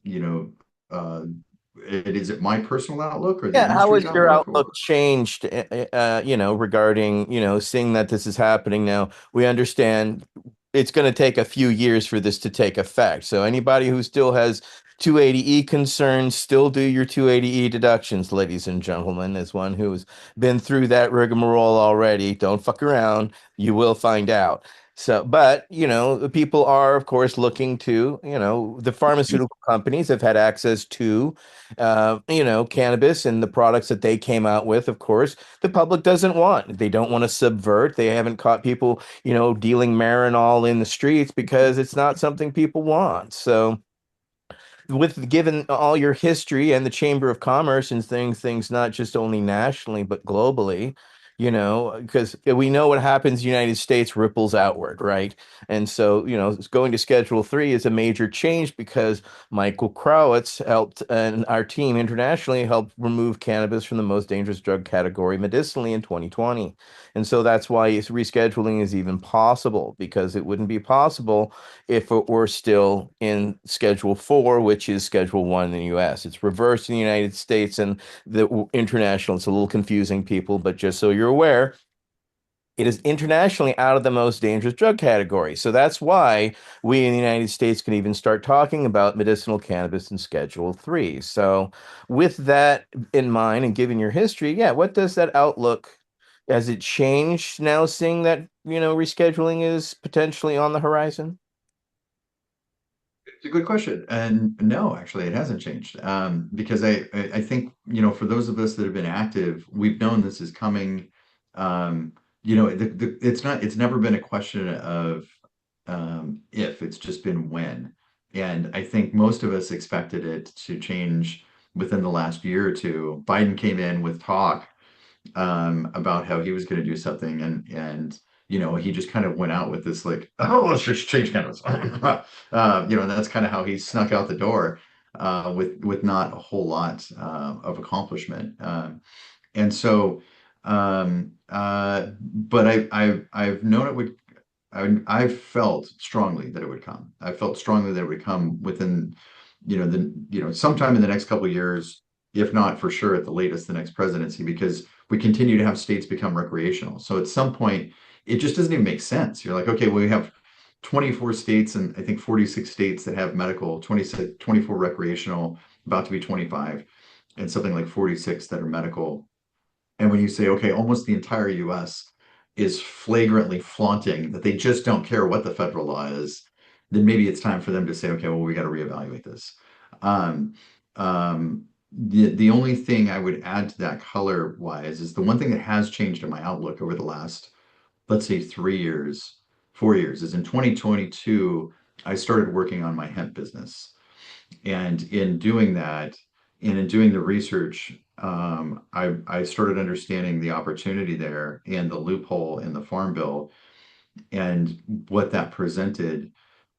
is it my personal outlook or the Yeah, how industry's has your outlook outlook or? changed, regarding, seeing that this is happening now? We understand it's going to take a few years for this to take effect. So anybody who still has 280E concerns, still do your 280E deductions, ladies and gentlemen. As one who's been through that rigmarole already, don't fuck around. You will find out. So, but, the people are, of course, looking to, the pharmaceutical companies have had access to cannabis and the products that they came out with, of course, the public doesn't want. They don't want to subvert. They haven't caught people, dealing Marinol in the streets because it's not something people want. So, with given all your history and the Chamber of Commerce and things not just only nationally but globally, because we know what happens in the United States ripples outward, right? And so, going to Schedule 3 is a major change because Michael Crowitz helped and our team internationally helped remove cannabis from the most dangerous drug category medicinally in 2020. And so that's why rescheduling is even possible, because it wouldn't be possible if it were still in Schedule 4, which is Schedule 1 in the US. It's reversed in the United States and the international. It's a little confusing, people, but just so you're aware, it is internationally out of the most dangerous drug category. So that's why we in the United States can even start talking about medicinal cannabis in Schedule 3. So, with that in mind and given your history, yeah, what does that outlook? Has it changed now, seeing that, rescheduling is potentially on the horizon? It's a good question. And no, actually, it hasn't changed. Because I think, for those of us that have been active, we've known this is coming. It's never been a question of if, it's just been when. And I think most of us expected it to change within the last year or two. Biden came in with talk about how he was going to do something, and he just kind of went out with this like, oh, let's just change cannabis. And that's kind of how he snuck out the door with not a whole lot of accomplishment. And so But I've known it would. I felt strongly that it would come. I felt strongly that it would come within, sometime in the next couple of years, if not for sure at the latest the next presidency, because we continue to have states become recreational. So at some point, it just doesn't even make sense. You're like, okay, well, we have 24 states and I think 46 states that have medical, 26, 24 recreational, about to be 25, and something like 46 that are medical. And when you say, okay, almost the entire US is flagrantly flaunting that they just don't care what the federal law is, then maybe it's time for them to say, okay, well, we got to reevaluate this. Um, the only thing I would add to that color wise is the one thing that has changed in my outlook over the last, let's say, 3 years, 4 years, is in 2022, I started working on my hemp business. And in doing that, and in doing the research, I started understanding the opportunity there and the loophole in the Farm Bill and what that presented.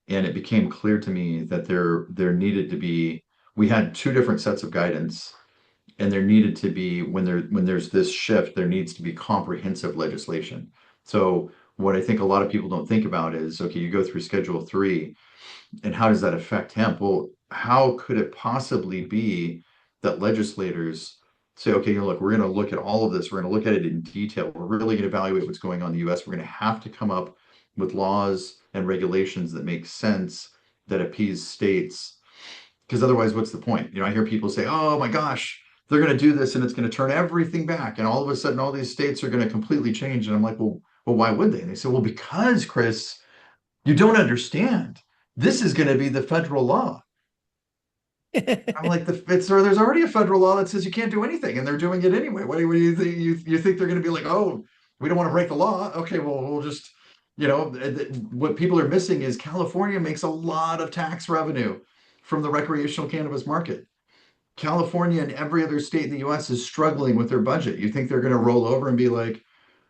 And it became clear to me that there needed to be, we had two different sets of guidance, and there needed to be, when there's this shift, there needs to be comprehensive legislation. So what I think a lot of people don't think about is, okay, you go through Schedule 3, and how does that affect hemp? Well, how could it possibly be that legislators say, okay, look, we're going to look at all of this. We're going to look at it in detail. We're really going to evaluate what's going on in the US. We're going to have to come up with laws and regulations that make sense, that appease states. Because otherwise, what's the point? I hear people say, oh my gosh, they're going to do this and it's going to turn everything back. And all of a sudden, all these states are going to completely change. And I'm like, well, why would they? And they say, well, because, Chris, you don't understand. This is going to be the federal law. I'm like, there's already a federal law that says you can't do anything, and they're doing it anyway. What do you think? You think they're going to be like, oh, we don't want to break the law? Okay, well, we'll just, what people are missing is California makes a lot of tax revenue from the recreational cannabis market. California and every other state in the US is struggling with their budget. You think they're going to roll over and be like,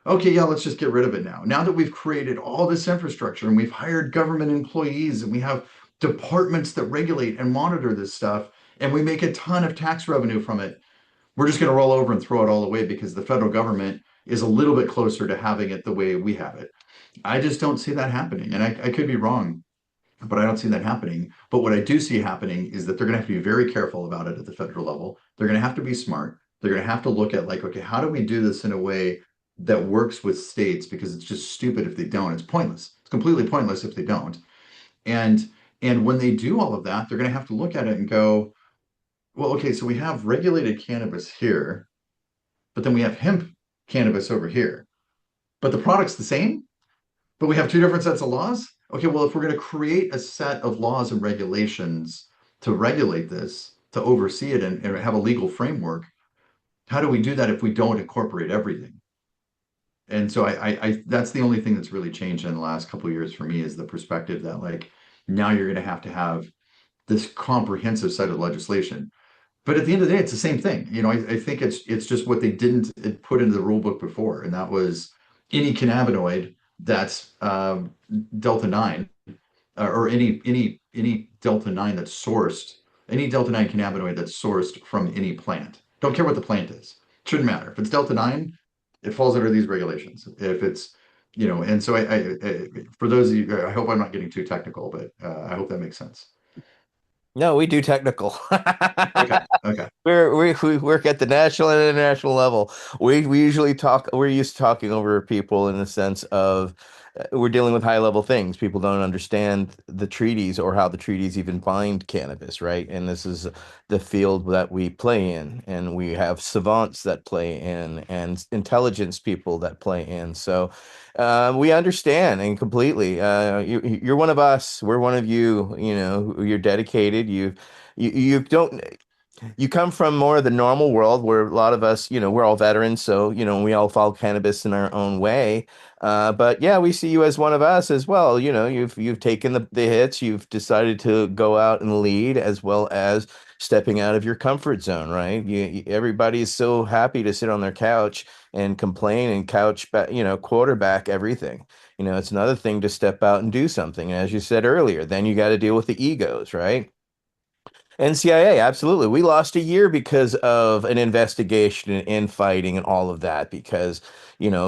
okay, yeah, let's just get rid of it now. Now that we've created all this infrastructure and we've hired government employees and we have departments that regulate and monitor this stuff, and we make a ton of tax revenue from it, we're just going to roll over and throw it all away because the federal government is a little bit closer to having it the way we have it. I just don't see that happening. And I could be wrong, but I don't see that happening. But what I do see happening is that they're going to have to be very careful about it at the federal level. They're going to have to be smart. They're going to have to look at, like, okay, how do we do this in a way that works with states? Because it's just stupid if they don't. It's pointless. It's completely pointless if they don't. And and when they do all of that, they're going to have to look at it and go, well, okay, so we have regulated cannabis here, but then we have hemp cannabis over here. But the product's the same, but we have two different sets of laws. Okay, well, if we're going to create a set of laws and regulations to regulate this, to oversee it and have a legal framework, how do we do that if we don't incorporate everything? And so that's the only thing that's really changed in the last couple of years for me, is the perspective that, like, now you're going to have this comprehensive set of legislation. But at the end of the day, it's the same thing. I think it's just what they didn't put into the rule book before, and that was any cannabinoid that's Delta 9, or any Delta 9 that's sourced, any Delta 9 cannabinoid that's sourced from any plant. Don't care what the plant is. Shouldn't matter. If it's Delta 9, it falls under these regulations. If it's, and so for those of you, I hope I'm not getting too technical, but I hope that makes sense. No, we do technical. Okay. Okay. We work at the national and international level. We usually talk. We're used to talking over people in the sense of we're dealing with high level things. People don't understand the treaties or how the treaties even bind cannabis, right? And this is the field that we play in, and we have savants that play in, and intelligence people that play in. So we understand and completely. You're one of us. We're one of you. You're dedicated. You don't you come from more of the normal world where a lot of us, we're all veterans, so we all follow cannabis in our own way. But yeah, we see you as one of us as well. You've taken the hits, you've decided to go out and lead, as well as stepping out of your comfort zone, right? Everybody is so happy to sit on their couch and complain and quarterback everything. It's another thing to step out and do something. And as you said earlier, then you got to deal with the egos, right? NCIA, absolutely. We lost a year because of an investigation and infighting and all of that because,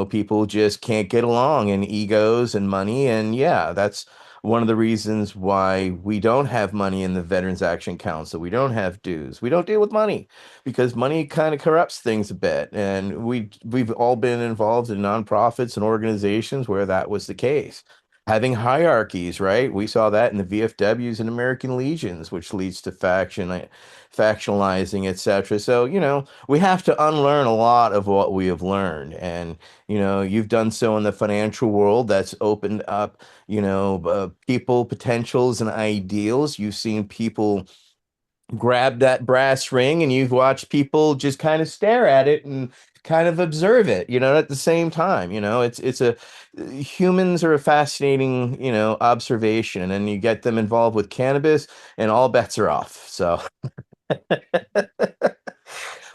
people just can't get along and egos and money. And yeah, that's one of the reasons why we don't have money in the Veterans Action Council. We don't have dues. We don't deal with money because money kind of corrupts things a bit. And we've all been involved in nonprofits and organizations where that was the case. Having hierarchies, right? We saw that in the VFWs and American Legions, which leads to factionalizing, etc. So, we have to unlearn a lot of what we have learned. And, you've done so in the financial world. That's opened up, people, potentials, and ideals. You've seen people grab that brass ring and you've watched people just kind of stare at it and kind of observe it, at the same time. It's a humans are a fascinating, observation, and then you get them involved with cannabis and all bets are off. So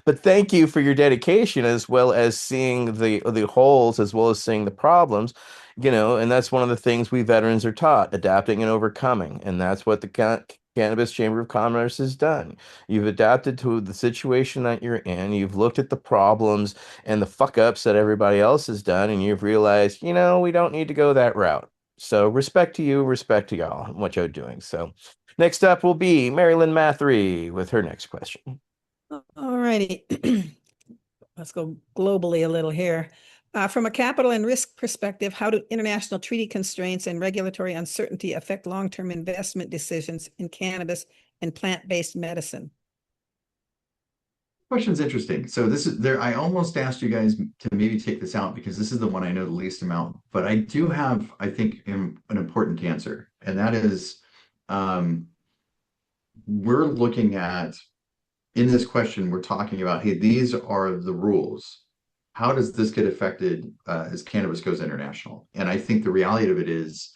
but thank you for your dedication as well as seeing the holes as well as seeing the problems, and that's one of the things we veterans are taught, adapting and overcoming. And that's what the Cannabis Chamber of Commerce has done. You've adapted to the situation that you're in. You've looked at the problems and the fuck ups that everybody else has done, and you've realized, we don't need to go that route. So respect to you, respect to y'all, and what you're doing. So next up will be Marilyn Mathery with her next question. All righty. Let's go globally a little here. From a capital and risk perspective, how do international treaty constraints and regulatory uncertainty affect long-term investment decisions in cannabis and plant-based medicine? Question's interesting. So this is there. I almost asked you guys to maybe take this out because this is the one I know the least amount, but I do have, I think, an important answer, and that is, we're looking at in this question, we're talking about, hey, these are the rules. How does this get affected as cannabis goes international? And I think the reality of it is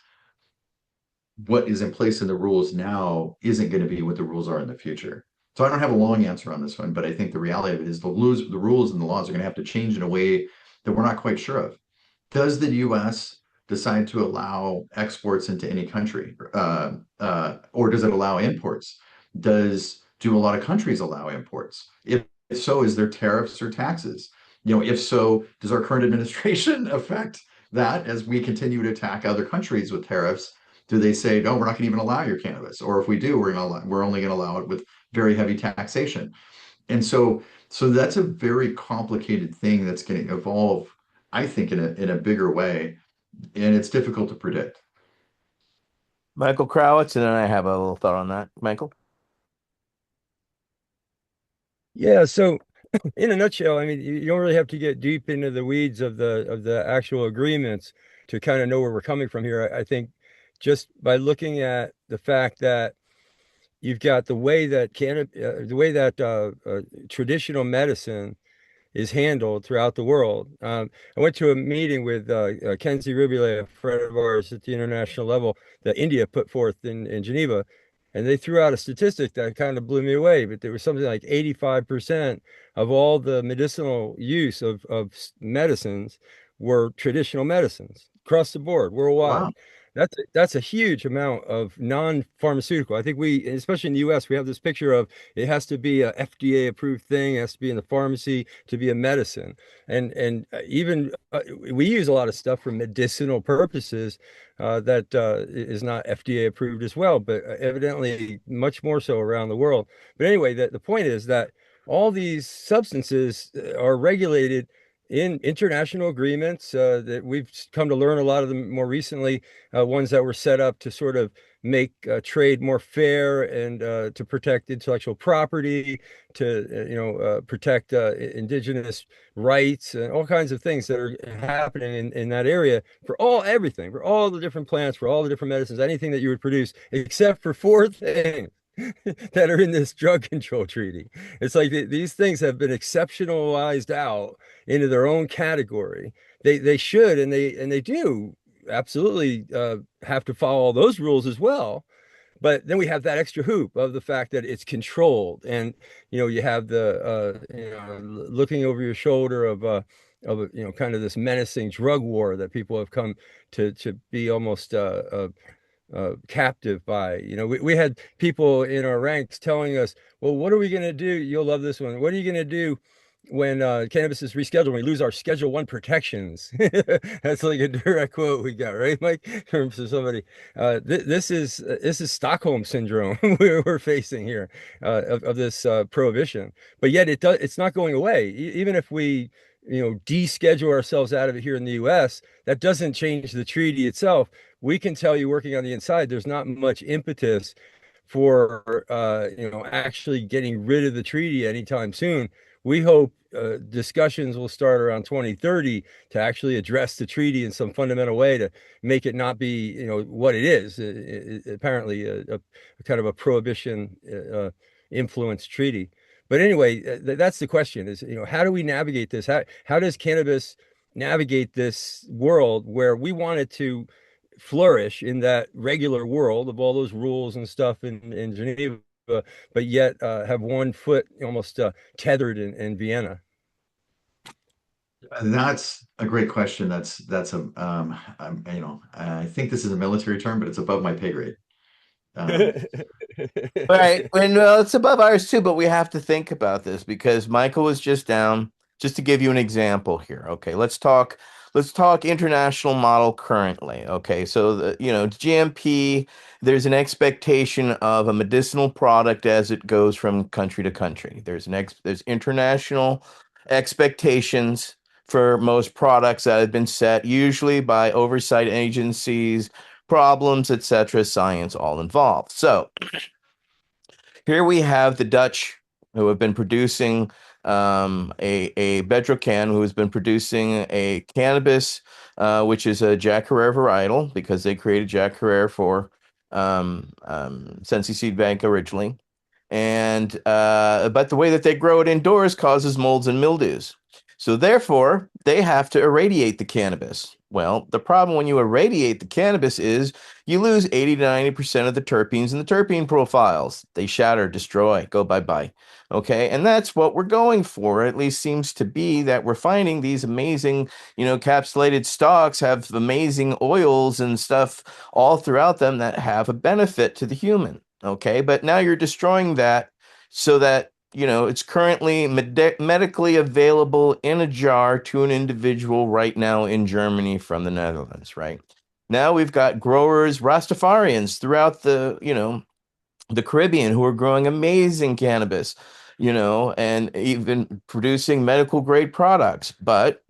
what is in place in the rules now isn't going to be what the rules are in the future. So I don't have a long answer on this one, but I think the reality of it is the rules and the laws are going to have to change in a way that we're not quite sure of. Does the U.S. decide to allow exports into any country, or does it allow imports? Do a lot of countries allow imports? If so, is there tariffs or taxes? If so, does our current administration affect that as we continue to attack other countries with tariffs? Do they say, no, we're not going to even allow your cannabis? Or if we do, we're only going to allow it with very heavy taxation. And so that's a very complicated thing that's going to evolve, I think, in a bigger way, and it's difficult to predict. Michael Crowitz, and then I have a little thought on that. Michael? Yeah, so in a nutshell, I mean, you don't really have to get deep into the weeds of the actual agreements to kind of know where we're coming from here. I think just by looking at the fact that you've got the way that traditional medicine is handled throughout the world. I went to a meeting with Kenzie Rubile, a friend of ours at the international level that India put forth in Geneva, and they threw out a statistic that kind of blew me away. But there was something like 85% of all the medicinal use of medicines were traditional medicines across the board worldwide. Wow. That's a huge amount of non-pharmaceutical. I think we, especially in the US, we have this picture of it has to be a FDA approved thing, it has to be in the pharmacy to be a medicine. And even we use a lot of stuff for medicinal purposes that is not FDA approved as well, but evidently much more so around the world. But anyway, the point is that all these substances are regulated in international agreements that we've come to learn a lot of them more recently, ones that were set up to sort of make trade more fair and to protect intellectual property, to protect indigenous rights and all kinds of things that are happening in that area for everything, for all the different plants, for all the different medicines, anything that you would produce, except for four things that are in this drug control treaty. It's like these things have been exceptionalized out into their own category. They should and they do absolutely have to follow all those rules as well. But then we have that extra hoop of the fact that it's controlled, and you have the looking over your shoulder of kind of this menacing drug war that people have come to be almost captive by. We had people in our ranks telling us, well, what are we going to do? You'll love this one. What are you going to do when cannabis is rescheduled? We lose our Schedule 1 protections. That's like a direct quote we got, right, Mike? From somebody. This is Stockholm syndrome we're facing here of this prohibition. But yet it's not going away. Even if we deschedule ourselves out of it here in the US, that doesn't change the treaty itself. We can tell you, working on the inside, there's not much impetus for actually getting rid of the treaty anytime soon. We hope discussions will start around 2030 to actually address the treaty in some fundamental way to make it not be what it is, apparently a kind of a prohibition influence treaty. But anyway, that's the question: is how do we navigate this? How does cannabis navigate this world where we want it to flourish in that regular world of all those rules and stuff in Geneva, but yet have one foot almost tethered in Vienna? That's a great question. That's a I think this is a military term, but it's above my pay grade. Right. And well, it's above ours too, but we have to think about this because Michael was just down. Just to give you an example here. Okay, let's talk international model currently. Okay, so GMP, there's an expectation of a medicinal product as it goes from country to country. There's international expectations for most products that have been set, usually by oversight agencies, problems, etc., science all involved. So here we have the Dutch who have been producing a Bedrocan who has been producing a cannabis, which is a Jack Herer varietal because they created Jack Herer for Sensi Seed Bank originally. And but the way that they grow it indoors causes molds and mildews. So therefore, they have to irradiate the cannabis. Well, the problem when you irradiate the cannabis is you lose 80 to 90% of the terpenes in the terpene profiles. They shatter, destroy, go bye-bye. Okay, and that's what we're going for. At least seems to be that we're finding these amazing, capsulated stocks have amazing oils and stuff all throughout them that have a benefit to the human. Okay, but now you're destroying that so that it's currently medically available in a jar to an individual right now in Germany from the Netherlands, right? Now we've got growers, Rastafarians throughout the Caribbean who are growing amazing cannabis, and even producing medical grade products. But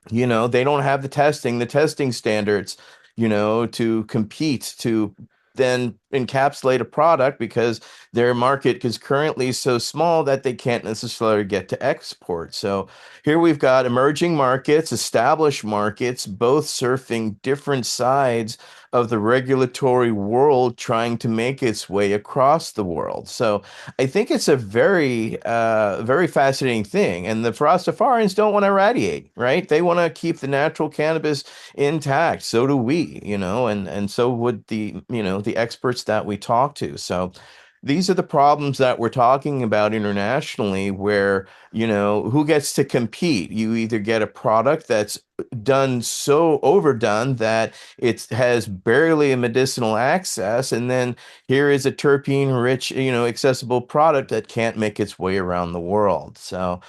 they don't have the testing standards, to compete to then encapsulate a product because their market is currently so small that they can't necessarily get to export. So here we've got emerging markets, established markets, both surfing different sides of the regulatory world trying to make its way across the world. So I think it's a very fascinating thing. And the Rastafarians don't want to irradiate, right? They want to keep the natural cannabis intact. So do we, and so would the experts that we talk to. So these are the problems that we're talking about internationally where, who gets to compete? You either get a product that's done so overdone that it has barely a medicinal access, and then here is a terpene rich, accessible product that can't make its way around the world. So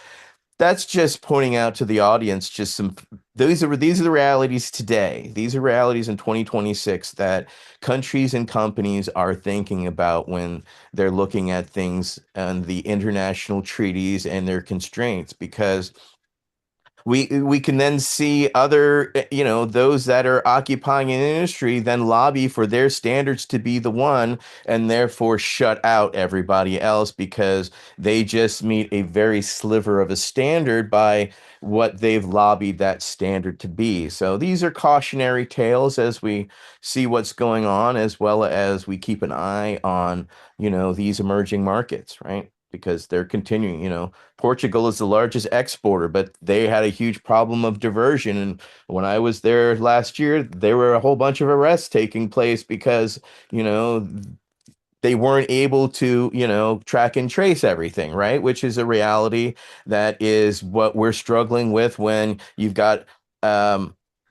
that's just pointing out to the audience just some these are the realities today. These are realities in 2026 that countries and companies are thinking about when they're looking at things and the international treaties and their constraints because we can then see other those that are occupying an industry then lobby for their standards to be the one and therefore shut out everybody else because they just meet a very sliver of a standard by what they've lobbied that standard to be. So these are cautionary tales as we see what's going on, as well as we keep an eye on these emerging markets, right? Because they're continuing, Portugal is the largest exporter, but they had a huge problem of diversion. And when I was there last year, there were a whole bunch of arrests taking place because, you know, they weren't able to, track and trace everything, right? Which is a reality that is what we're struggling with when you've got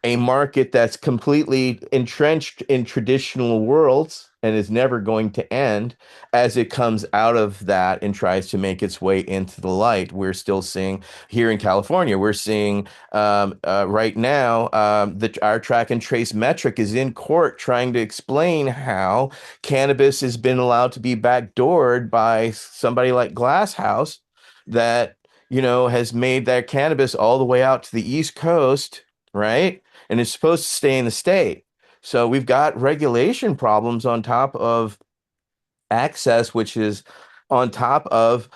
a market that's completely entrenched in traditional worlds and is never going to end as it comes out of that and tries to make its way into the light. We're still seeing here in California, we're seeing right now our track and trace metric is in court trying to explain how cannabis has been allowed to be backdoored by somebody like Glass House that, has made that cannabis all the way out to the East Coast, right? And it's supposed to stay in the state. So we've got regulation problems on top of access, which is on top of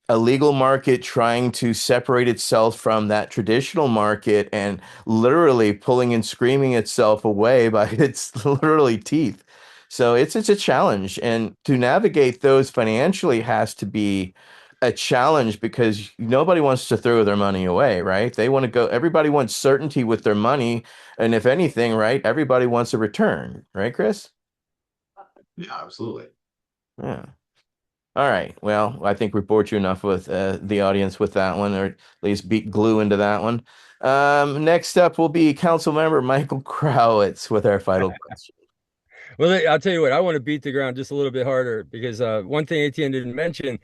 a legal market trying to separate itself from that traditional market and literally pulling and screaming itself away by its literally teeth. So it's a challenge, and to navigate those financially has to be a challenge because nobody wants to throw their money away, right? They want to go, everybody wants certainty with their money, and if anything, right, everybody wants a return, right, Chris? Yeah, absolutely. Yeah. All right. Well, I think we bored you enough with the audience with that one, or at least beat glue into that one. Next up will be Council Member Michael Crowitz with our final question. Well, I'll tell you what, I want to beat the ground just a little bit harder because one thing ATN didn't mention,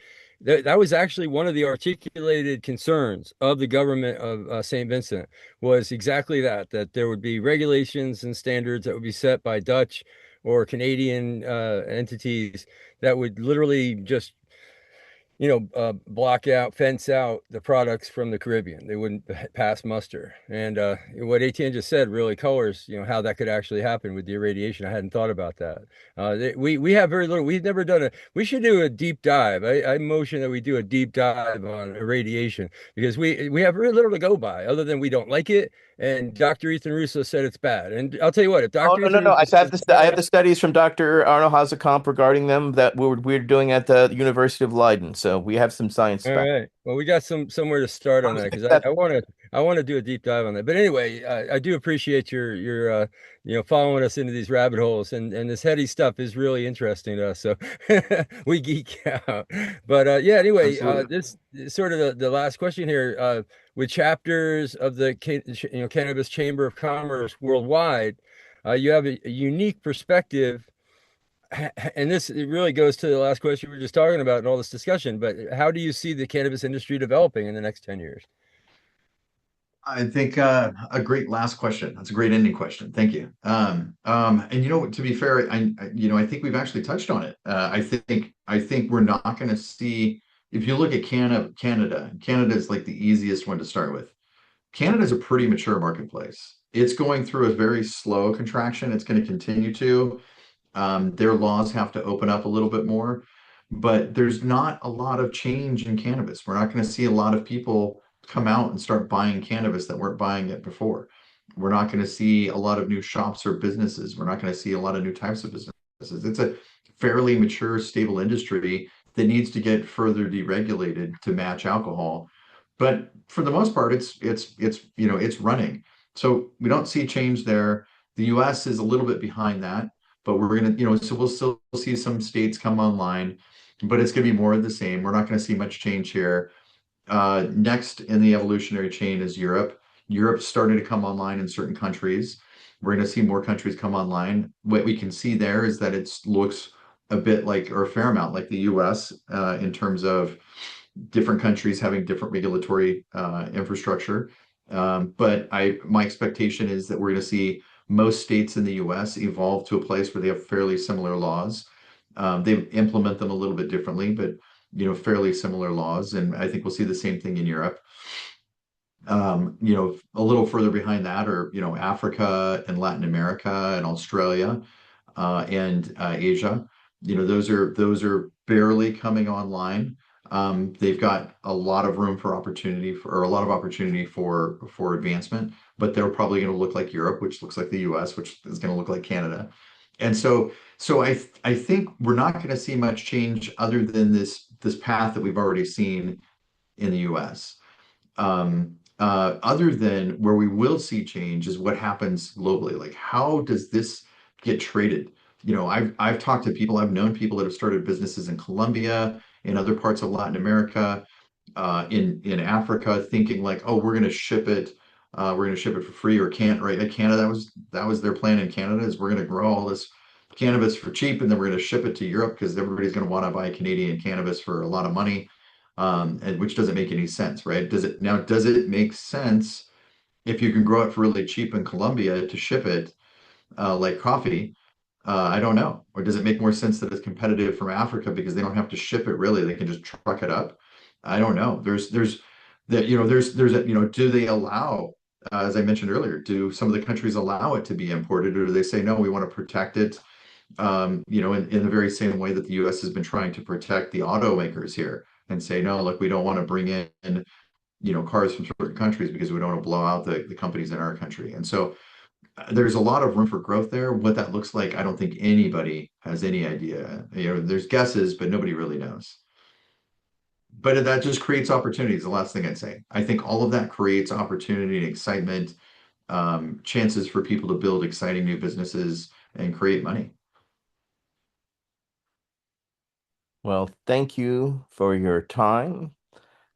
that was actually one of the articulated concerns of the government of St. Vincent was exactly that there would be regulations and standards that would be set by Dutch or Canadian entities that would literally just block out, fence out the products from the Caribbean. They wouldn't pass muster. And what ATN just said really colors, how that could actually happen with the irradiation. I hadn't thought about that. We have very little. We've never done a. We should do a deep dive. I motion that we do a deep dive on irradiation because we have very little to go by other than we don't like it. And Dr. Ethan Russo said it's bad. And I'll tell you what, if Oh, Dr. no, no, Ethan no. Russo said it's I have bad, the studies from Dr. Arno Hazekamp regarding them that we're doing at the University of Leiden. So we have some science all back. right. Well, we got somewhere to start on that because I want to do a deep dive on that. But anyway, I do appreciate your following us into these rabbit holes and this heady stuff is really interesting to us. So we geek out. But yeah, anyway, Absolutely. this is sort of the last question here. With chapters of the Cannabis Chamber of Commerce worldwide, you have a unique perspective and this it really goes to the last question we were just talking about and all this discussion, but how do you see the cannabis industry developing in the next 10 years? I think a great last question. That's a great ending question. Thank you. And to be fair, I think we've actually touched on it. I think we're not going to see. If you look at Canada is like the easiest one to start with. Canada is a pretty mature marketplace. It's going through a very slow contraction. It's going to continue to. Their laws have to open up a little bit more, but there's not a lot of change in cannabis. We're not going to see a lot of people come out and start buying cannabis that weren't buying it before. We're not going to see a lot of new shops or businesses. We're not going to see a lot of new types of businesses. It's a fairly mature, stable industry that needs to get further deregulated to match alcohol. But for the most part, it's running. So we don't see change there. The US is a little bit behind that, but we're gonna, so we'll still see some states come online, but it's gonna be more of the same. We're not gonna see much change here. Next in the evolutionary chain is Europe. Europe's starting to come online in certain countries. We're going to see more countries come online. What we can see there is that it looks a bit like, or a fair amount like the US in terms of different countries having different regulatory infrastructure. But my expectation is that we're going to see most states in the US evolve to a place where they have fairly similar laws. They implement them a little bit differently, but fairly similar laws. And I think we'll see the same thing in Europe. A little further behind that are, Africa and Latin America and Australia and Asia. Those are barely coming online. They've got a lot of room for opportunity or a lot of opportunity for advancement, but they're probably going to look like Europe, which looks like the US, which is going to look like Canada. And so I think we're not going to see much change other than this path that we've already seen in the US. Other than where we will see change is what happens globally. Like, how does this get traded? I've talked to people, I've known people that have started businesses in Colombia, in other parts of Latin America, in Africa, thinking like, oh, we're going to ship it we're going to ship it for free or can't, right? Like Canada, that was their plan in Canada is we're going to grow all this cannabis for cheap and then we're going to ship it to Europe because everybody's going to want to buy Canadian cannabis for a lot of money, and which doesn't make any sense, right? Does it make sense if you can grow it for really cheap in Colombia to ship it like coffee? I don't know. Or does it make more sense that it's competitive from Africa because they don't have to ship it really? They can just truck it up. I don't know. There's that, there's a, do they allow, as I mentioned earlier, do some of the countries allow it to be imported, or do they say, no, we want to protect it, in the very same way that the US has been trying to protect the automakers here and say, no, look, we don't want to bring in, cars from certain countries because we don't want to blow out the companies in our country. And so there's a lot of room for growth there. What that looks like, I don't think anybody has any idea. There's guesses, but nobody really knows. But that just creates opportunities. The last thing I'd say, I think all of that creates opportunity and excitement, chances for people to build exciting new businesses and create money. Well, thank you for your time.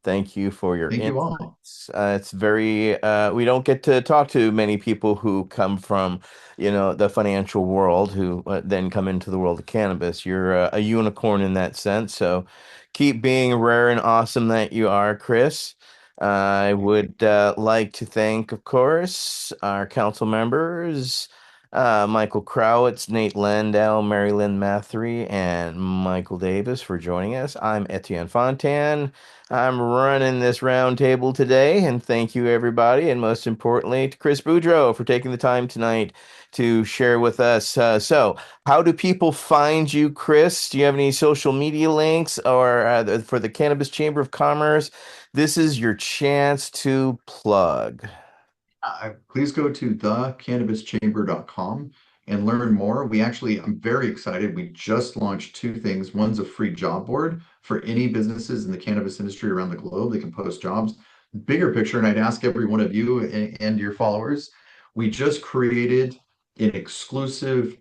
Thank you for your Thank you all. insights. It's very, we don't get to talk to many people who come from, the financial world who then come into the world of cannabis. You're a unicorn in that sense. So keep being rare and awesome that you are, Chris. I would like to thank, of course, our council members, Michael Crowitz, Nate Landau, Mary Lynn Mathery, and Michael Davis for joining us. I'm Etienne Fontan. I'm running this roundtable today, and thank you, everybody, and most importantly, to Chris Boudreau for taking the time tonight to share with us. So, how do people find you, Chris? Do you have any social media links or for the Cannabis Chamber of Commerce? This is your chance to plug. Please go to thecannabischamber.com and learn more. I'm very excited. We just launched two things. One's a free job board for any businesses in the cannabis industry around the globe. They can post jobs. Bigger picture, and I'd ask every one of you and your followers, we just created an exclusive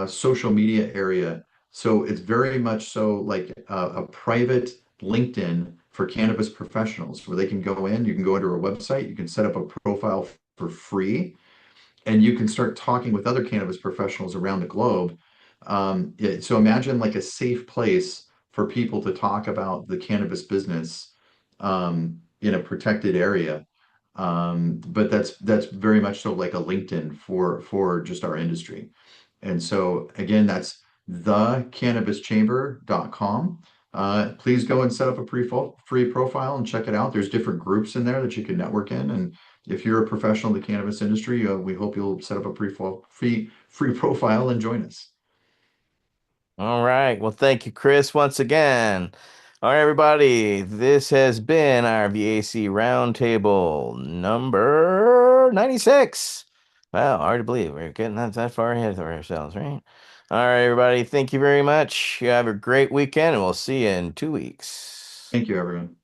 social media area. So it's very much so like a private LinkedIn for cannabis professionals where they can go in, you can go into our website, you can set up a profile for free, and you can start talking with other cannabis professionals around the globe. So imagine like a safe place for people to talk about the cannabis business in a protected area. But that's very much so like a LinkedIn for just our industry. And so again, that's thecannabischamber.com. Please go and set up a free profile and check it out. There's different groups in there that you can network in. And if you're a professional in the cannabis industry, we hope you'll set up a free profile and join us. All right. Well, thank you, Chris, once again. All right, everybody. This has been our VAC Roundtable number 96. Wow, hard to believe we're getting that far ahead of ourselves, right? All right, everybody. Thank you very much. You have a great weekend, and we'll see you in 2 weeks. Thank you, everyone.